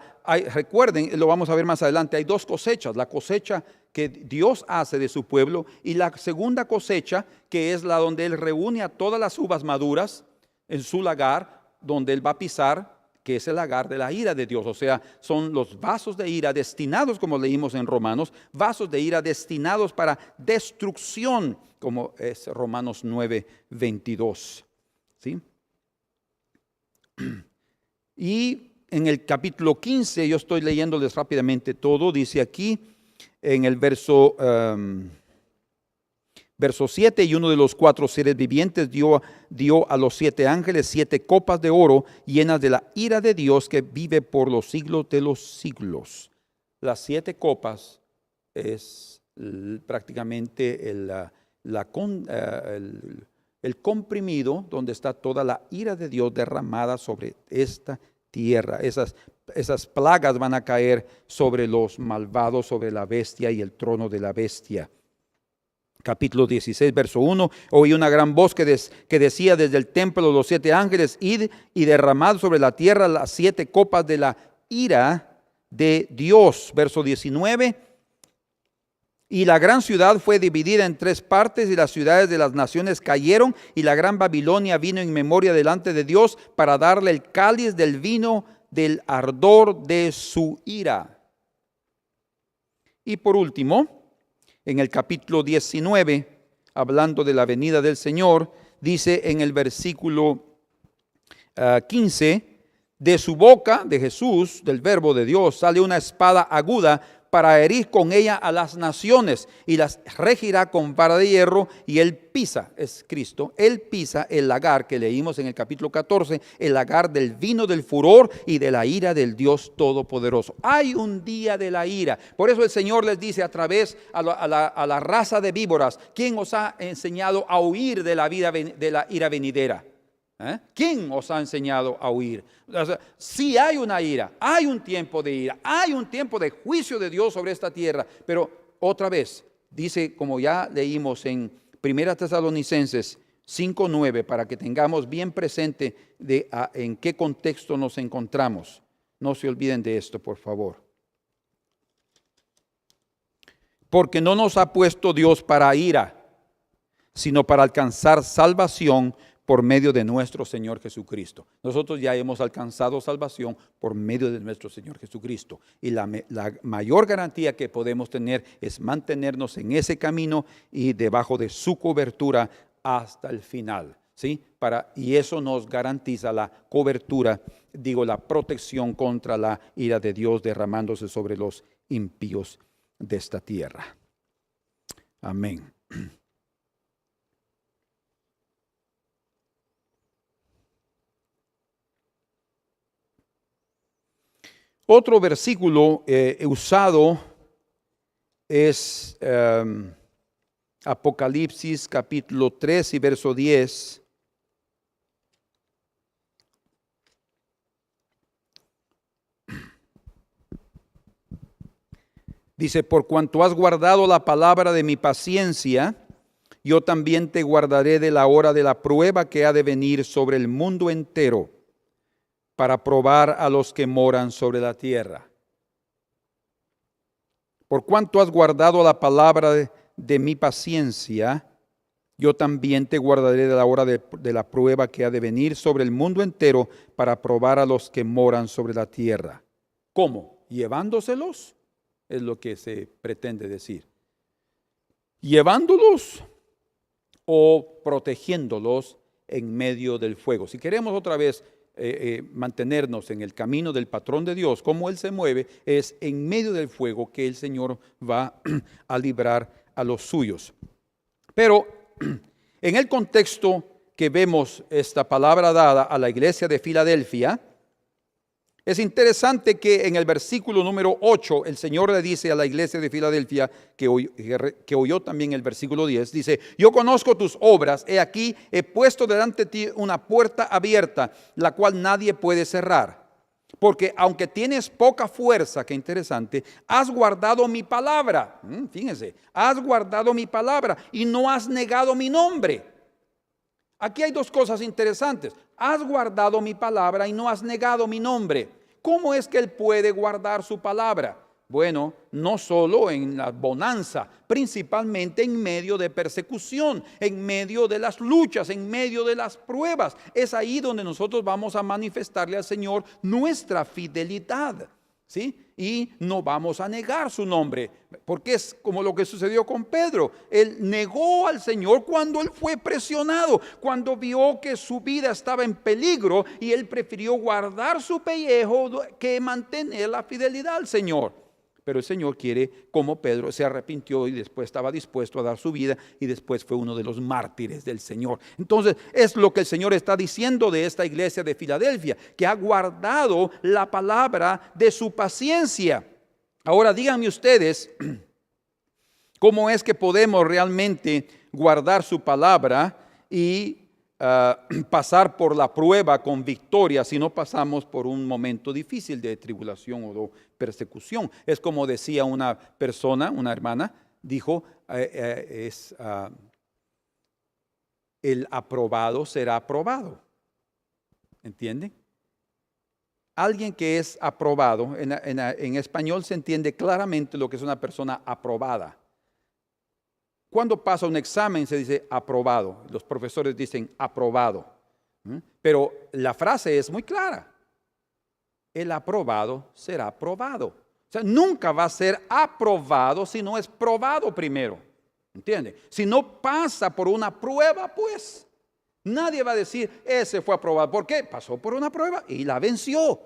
recuerden, lo vamos a ver más adelante, hay dos cosechas, la cosecha que Dios hace de su pueblo y la segunda cosecha que es la donde Él reúne a todas las uvas maduras en su lagar, donde Él va a pisar, que es el lagar de la ira de Dios. O sea, son los vasos de ira destinados, como leímos en Romanos, vasos de ira destinados para destrucción, como es Romanos 9:22. ¿Sí? Y en el capítulo 15, yo estoy leyéndoles rápidamente todo, dice aquí en el verso 7, y uno de los 4 seres vivientes dio a los 7 ángeles 7 copas de oro llenas de la ira de Dios que vive por los siglos de los siglos. Las 7 copas es prácticamente el comprimido donde está toda la ira de Dios derramada sobre esta tierra. Esas esas plagas van a caer sobre los malvados, sobre la bestia y el trono de la bestia. Capítulo 16, verso 1. Oí una gran voz que decía desde el templo de los 7 ángeles: id y derramad sobre la tierra las 7 copas de la ira de Dios. Verso 19. Y la gran ciudad fue dividida en 3 partes, y las ciudades de las naciones cayeron, y la gran Babilonia vino en memoria delante de Dios para darle el cáliz del vino del ardor de su ira. Y por último, en el capítulo 19, hablando de la venida del Señor, dice en el versículo 15, de su boca, de Jesús, del verbo de Dios, sale una espada aguda para herir con ella a las naciones, y las regirá con vara de hierro, y él pisa, es Cristo, él pisa el lagar que leímos en el capítulo 14, el lagar del vino del furor y de la ira del Dios Todopoderoso. Hay un día de la ira. Por eso el Señor les dice a través a la raza de víboras: ¿quién os ha enseñado a huir de la ira venidera? ¿Quién os ha enseñado a huir? O sea, sí hay una ira, hay un tiempo de ira, hay un tiempo de juicio de Dios sobre esta tierra, pero otra vez, dice, como ya leímos en 1 Tesalonicenses 5:9, para que tengamos bien presente en qué contexto nos encontramos. No se olviden de esto, por favor. Porque no nos ha puesto Dios para ira, sino para alcanzar salvación por medio de nuestro Señor Jesucristo. Nosotros ya hemos alcanzado salvación por medio de nuestro Señor Jesucristo. Y la mayor garantía que podemos tener es mantenernos en ese camino y debajo de su cobertura hasta el final. ¿Sí? Y eso nos garantiza la cobertura, la protección contra la ira de Dios derramándose sobre los impíos de esta tierra. Amén. Otro versículo usado es Apocalipsis capítulo 3 y verso 10. Dice: por cuanto has guardado la palabra de mi paciencia, yo también te guardaré de la hora de la prueba que ha de venir sobre el mundo entero, para probar a los que moran sobre la tierra. Por cuanto has guardado la palabra de mi paciencia, yo también te guardaré de la hora de la prueba que ha de venir sobre el mundo entero, para probar a los que moran sobre la tierra. ¿Cómo? ¿Llevándoselos? Es lo que se pretende decir. ¿Llevándolos o protegiéndolos en medio del fuego? Si queremos otra vez mantenernos en el camino del patrón de Dios, como Él se mueve, es en medio del fuego que el Señor va a librar a los suyos. Pero en el contexto que vemos esta palabra dada a la iglesia de Filadelfia, es interesante que en el versículo número 8 el Señor le dice a la iglesia de Filadelfia, que oyó también el versículo 10, dice: yo conozco tus obras, he aquí, he puesto delante de ti una puerta abierta, la cual nadie puede cerrar. Porque aunque tienes poca fuerza, qué interesante, has guardado mi palabra. Fíjense, has guardado mi palabra y no has negado mi nombre. Aquí hay 2 cosas interesantes. Has guardado mi palabra y no has negado mi nombre. ¿Cómo es que Él puede guardar su palabra? Bueno, no solo en la bonanza, principalmente en medio de persecución, en medio de las luchas, en medio de las pruebas. Es ahí donde nosotros vamos a manifestarle al Señor nuestra fidelidad, ¿sí? Y no vamos a negar su nombre, porque es como lo que sucedió con Pedro. Él negó al Señor cuando él fue presionado, cuando vio que su vida estaba en peligro, y él prefirió guardar su pellejo que mantener la fidelidad al Señor. Pero el Señor quiere, como Pedro se arrepintió y después estaba dispuesto a dar su vida, y después fue uno de los mártires del Señor. Entonces es lo que el Señor está diciendo de esta iglesia de Filadelfia, que ha guardado la palabra de su paciencia. Ahora díganme ustedes, ¿cómo es que podemos realmente guardar su palabra y pasar por la prueba con victoria si no pasamos por un momento difícil de tribulación o de persecución. Es como decía una persona, una hermana, dijo, el aprobado será aprobado. ¿Entiende? Alguien que es aprobado, en español se entiende claramente lo que es una persona aprobada. Cuando pasa un examen se dice aprobado. Los profesores dicen aprobado. Pero la frase es muy clara. El aprobado será aprobado. O sea, nunca va a ser aprobado si no es probado primero. ¿Entiende? Si no pasa por una prueba, pues nadie va a decir, ese fue aprobado. ¿Por qué? Pasó por una prueba y la venció.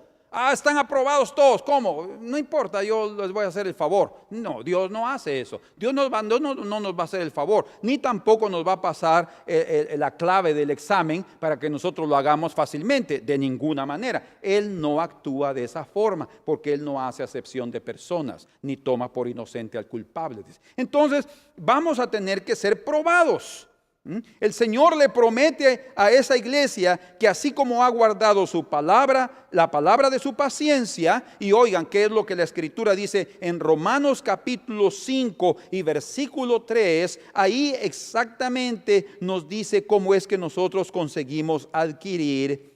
Están aprobados todos. ¿Cómo? No importa, yo les voy a hacer el favor. No, Dios no hace eso. Dios no nos va a hacer el favor. Ni tampoco nos va a pasar la clave del examen para que nosotros lo hagamos fácilmente. De ninguna manera. Él no actúa de esa forma porque Él no hace acepción de personas, ni toma por inocente al culpable. Entonces, vamos a tener que ser probados. El Señor le promete a esa iglesia que así como ha guardado su palabra, la palabra de su paciencia, y oigan qué es lo que la Escritura dice en Romanos capítulo 5 y versículo 3, ahí exactamente nos dice cómo es que nosotros conseguimos adquirir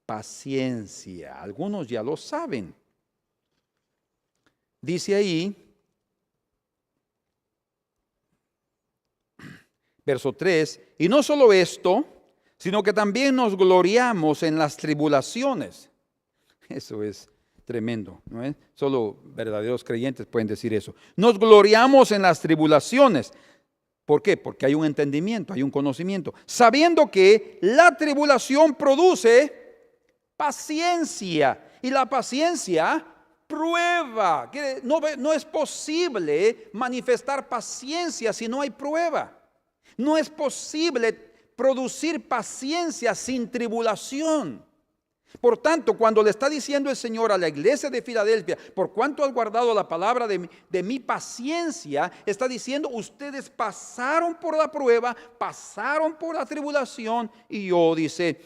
paciencia. Algunos ya lo saben. Dice ahí, verso 3, y no solo esto, sino que también nos gloriamos en las tribulaciones. Eso es tremendo, ¿no es? Solo verdaderos creyentes pueden decir eso. Nos gloriamos en las tribulaciones. ¿Por qué? Porque hay un entendimiento, hay un conocimiento. Sabiendo que la tribulación produce paciencia. Y la paciencia prueba. No es posible manifestar paciencia si no hay prueba. No es posible producir paciencia sin tribulación. Por tanto, cuando le está diciendo el Señor a la iglesia de Filadelfia, por cuanto has guardado la palabra de mi paciencia, está diciendo, ustedes pasaron por la prueba, pasaron por la tribulación, y yo, dice,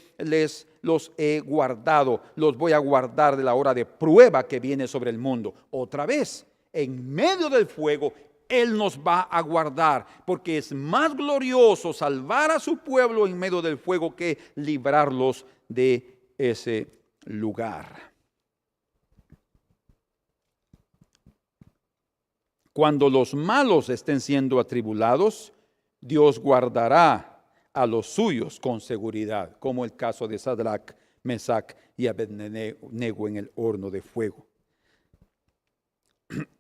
los he guardado, los voy a guardar de la hora de prueba que viene sobre el mundo. Otra vez, en medio del fuego, Él nos va a guardar, porque es más glorioso salvar a su pueblo en medio del fuego que librarlos de ese lugar. Cuando los malos estén siendo atribulados, Dios guardará a los suyos con seguridad, como el caso de Sadrach, Mesach y Abednego en el horno de fuego.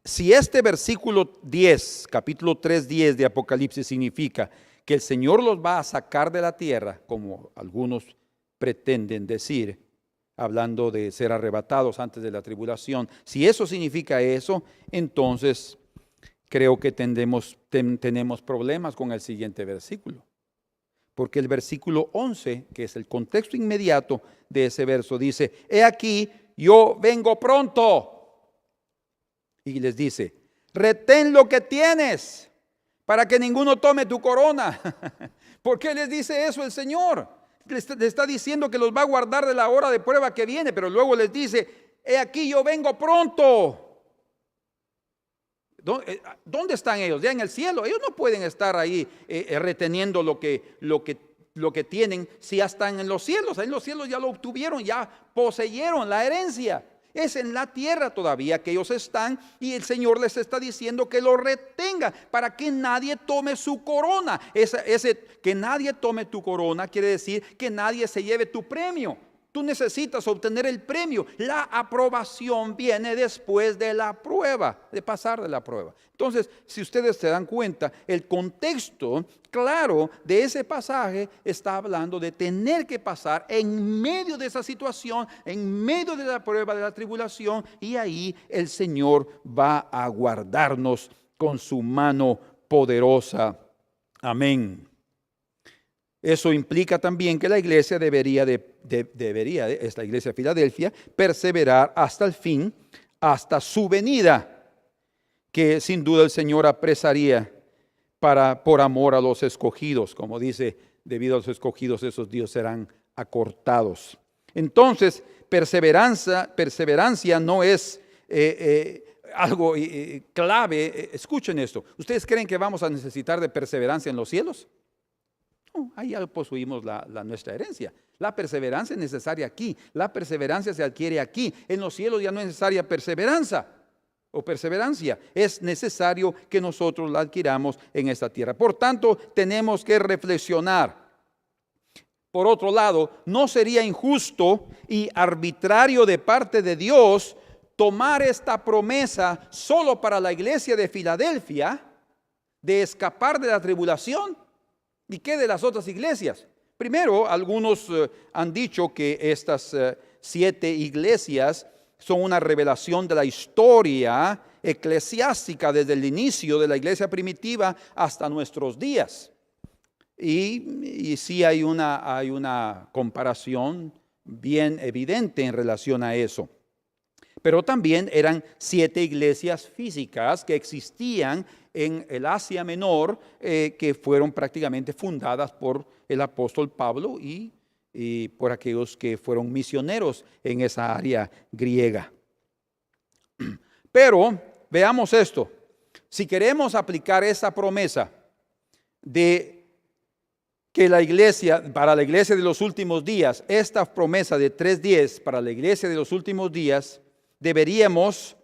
Si este versículo 10, capítulo 3:10 de Apocalipsis significa que el Señor los va a sacar de la tierra, como algunos pretenden decir, hablando de ser arrebatados antes de la tribulación, si eso significa eso, entonces creo que tenemos problemas con el siguiente versículo. Porque el versículo 11, que es el contexto inmediato de ese verso, dice, he aquí, yo vengo pronto. Y les dice, retén lo que tienes para que ninguno tome tu corona. ¿Por qué les dice eso el Señor? Le está diciendo que los va a guardar de la hora de prueba que viene, pero luego les dice, he aquí yo vengo pronto. ¿Dónde están ellos? Ya en el cielo. Ellos no pueden estar ahí reteniendo lo que tienen si ya están en los cielos. En los cielos ya lo obtuvieron, ya poseyeron la herencia. Es en la tierra todavía que ellos están y el Señor les está diciendo que lo retenga para que nadie tome su corona. Que nadie tome tu corona quiere decir que nadie se lleve tu premio. Tú necesitas obtener el premio. La aprobación viene después de la prueba, de pasar de la prueba. Entonces, si ustedes se dan cuenta, el contexto claro de ese pasaje está hablando de tener que pasar en medio de esa situación, en medio de la prueba, de la tribulación, y ahí el Señor va a guardarnos con su mano poderosa. Amén. Eso implica también que la iglesia esta iglesia de Filadelfia, perseverar hasta el fin, hasta su venida, que sin duda el Señor apresaría por amor a los escogidos, como dice debido a los escogidos, esos días serán acortados. Entonces, perseverancia no es algo clave. Escuchen esto. ¿Ustedes creen que vamos a necesitar de perseverancia en los cielos? No, ahí ya poseímos nuestra herencia. La perseverancia es necesaria aquí. La perseverancia se adquiere aquí. En los cielos ya no es necesaria perseverancia. Es necesario que nosotros la adquiramos en esta tierra. Por tanto, tenemos que reflexionar. Por otro lado, no sería injusto y arbitrario de parte de Dios tomar esta promesa solo para la iglesia de Filadelfia de escapar de la tribulación. ¿Y qué de las otras iglesias? Primero, algunos han dicho que estas 7 iglesias son una revelación de la historia eclesiástica desde el inicio de la iglesia primitiva hasta nuestros días. Y sí hay una comparación bien evidente en relación a eso. Pero también eran 7 iglesias físicas que existían en el Asia Menor, que fueron prácticamente fundadas por el apóstol Pablo y por aquellos que fueron misioneros en esa área griega. Pero veamos esto. Si queremos aplicar esa promesa de que para la iglesia de los últimos días, esta promesa de 3:10 para la iglesia de los últimos días, deberíamos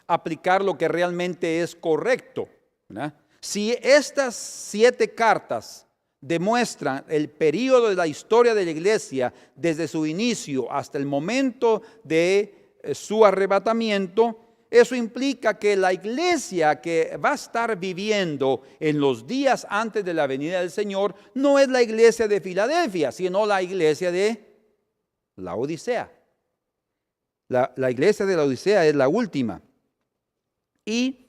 aplicar lo que realmente es correcto, ¿verdad? Si estas 7 cartas demuestran el periodo de la historia de la iglesia desde su inicio hasta el momento de su arrebatamiento, eso implica que la iglesia que va a estar viviendo en los días antes de la venida del Señor no es la iglesia de Filadelfia, sino la iglesia de la Odisea. La iglesia de la Odisea es la última. Y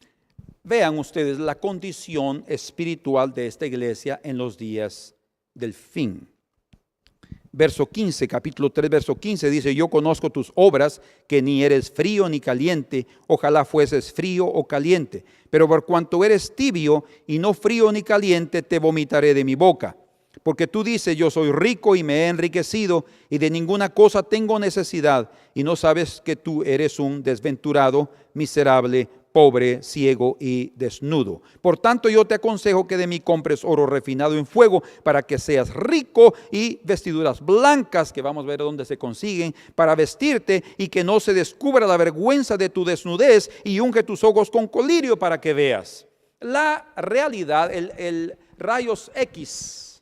vean ustedes la condición espiritual de esta iglesia en los días del fin. Verso 15, capítulo 3, verso 15 dice: yo conozco tus obras, que ni eres frío ni caliente, ojalá fueses frío o caliente. Pero por cuanto eres tibio y no frío ni caliente, te vomitaré de mi boca. Porque tú dices: yo soy rico y me he enriquecido y de ninguna cosa tengo necesidad, y no sabes que tú eres un desventurado, miserable, pobre, ciego y desnudo. Por tanto, yo te aconsejo que de mí compres oro refinado en fuego, para que seas rico, y vestiduras blancas, que vamos a ver dónde se consiguen, para vestirte, y que no se descubra la vergüenza de tu desnudez, y unge tus ojos con colirio para que veas. La realidad, el rayos X,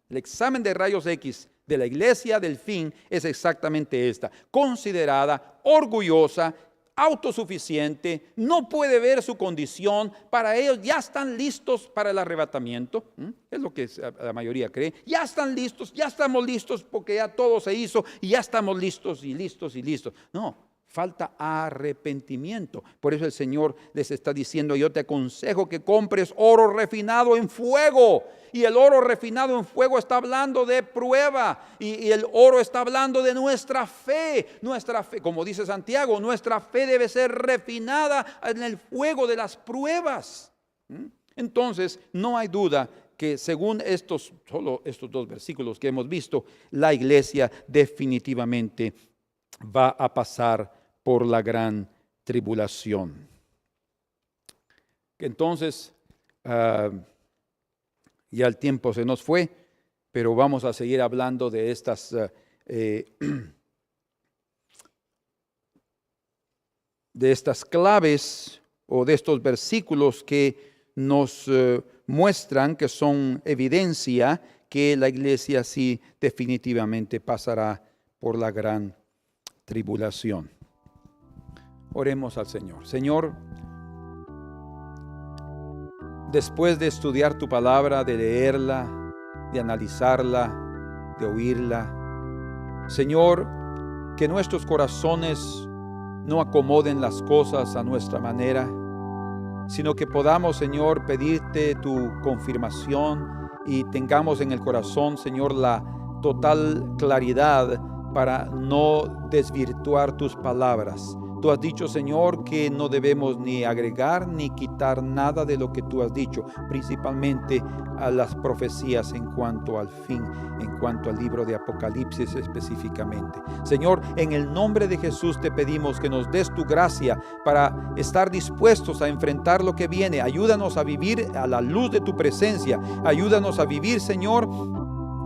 el examen de rayos X de la iglesia del fin es exactamente esta: considerada, orgullosa, autosuficiente, no puede ver su condición. Para ellos ya están listos para el arrebatamiento. Es lo que la mayoría cree. Ya están listos, ya estamos listos porque ya todo se hizo y ya estamos listos y listos y listos. No, falta arrepentimiento. Por eso el Señor les está diciendo: yo te aconsejo que compres oro refinado en fuego. Y el oro refinado en fuego está hablando de prueba, y el oro está hablando de nuestra fe. Nuestra fe, como dice Santiago, nuestra fe debe ser refinada en el fuego de las pruebas. Entonces, no hay duda que según solo estos 2 versículos que hemos visto, la iglesia definitivamente va a pasar por la gran tribulación. Entonces, ya el tiempo se nos fue, pero vamos a seguir hablando de estas claves o de estos versículos que nos muestran que son evidencia que la iglesia sí definitivamente pasará por la gran tribulación. Oremos al Señor. Señor, después de estudiar tu palabra, de leerla, de analizarla, de oírla, Señor, que nuestros corazones no acomoden las cosas a nuestra manera, sino que podamos, Señor, pedirte tu confirmación y tengamos en el corazón, Señor, la total claridad para no desvirtuar tus palabras, Tú has dicho, Señor, que no debemos ni agregar ni quitar nada de lo que tú has dicho, principalmente a las profecías en cuanto al fin, en cuanto al libro de Apocalipsis específicamente. Señor, en el nombre de Jesús te pedimos que nos des tu gracia para estar dispuestos a enfrentar lo que viene. Ayúdanos a vivir a la luz de tu presencia. Ayúdanos a vivir, Señor,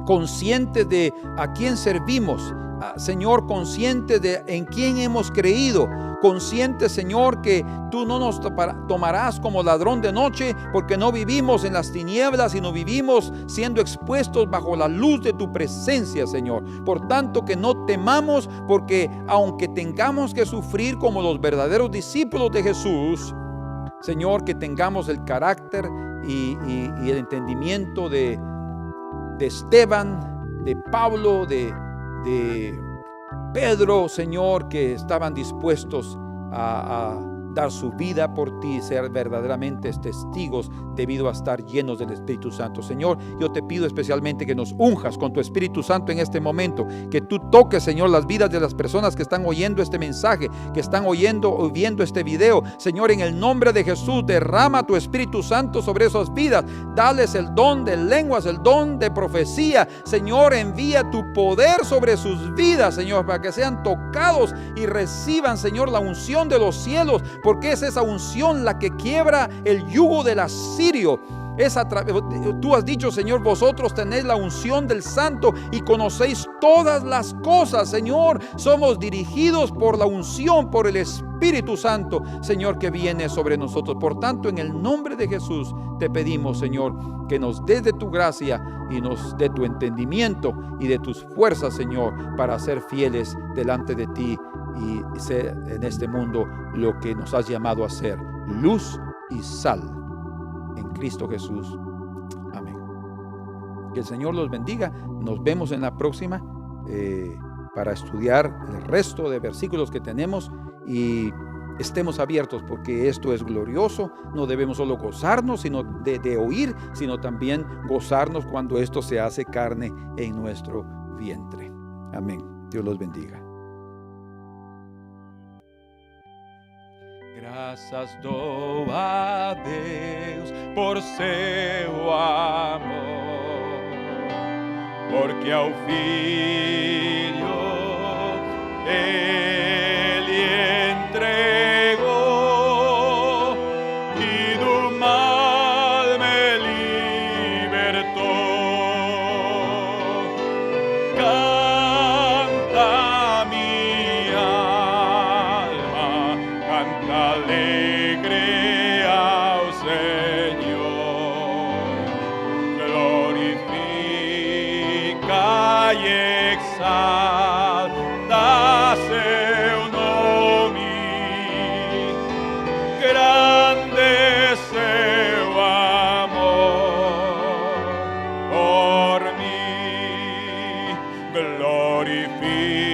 conscientes de a quién servimos. Señor, conscientes de en quién hemos creído, conscientes, Señor, que tú no nos tomarás como ladrón de noche, porque no vivimos en las tinieblas, sino vivimos siendo expuestos bajo la luz de tu presencia, Señor. Por tanto, que no temamos, porque aunque tengamos que sufrir como los verdaderos discípulos de Jesús, Señor, que tengamos el carácter y el entendimiento de Esteban, de Pablo, de Pedro, Señor, que estaban dispuestos a dar su vida por ti, ser verdaderamente testigos debido a estar llenos del Espíritu Santo. Señor, yo te pido especialmente que nos unjas con tu Espíritu Santo en este momento, que tú toques, Señor, las vidas de las personas que están oyendo este mensaje, que están oyendo o viendo este video. Señor, en el nombre de Jesús, derrama tu Espíritu Santo sobre esas vidas. Dales el don de lenguas, el don de profecía. Señor, envía tu poder sobre sus vidas, Señor, para que sean tocados y reciban, Señor, la unción de los cielos, porque es esa unción la que quiebra el yugo del asirio. Tú has dicho, Señor, vosotros tenéis la unción del Santo y conocéis todas las cosas, Señor. Somos dirigidos por la unción, por el Espíritu Santo, Señor, que viene sobre nosotros. Por tanto, en el nombre de Jesús te pedimos, Señor, que nos des de tu gracia y nos dé tu entendimiento y de tus fuerzas, Señor, para ser fieles delante de ti y ser en este mundo lo que nos has llamado a ser, luz y sal en Cristo Jesús. Amén. Que el Señor los bendiga. Nos vemos en la próxima para estudiar el resto de versículos que tenemos, y estemos abiertos, porque esto es glorioso. No debemos solo gozarnos sino de oír, sino también gozarnos cuando esto se hace carne en nuestro vientre. Amén. Dios los bendiga. Graças dou a Deus por seu amor, porque ao Filho Ele entregou e do mal me libertou. Canta minha alma, canta alegre ao Senhor, glorifica e exalta seu nome, grande seu amor por mim, glorifica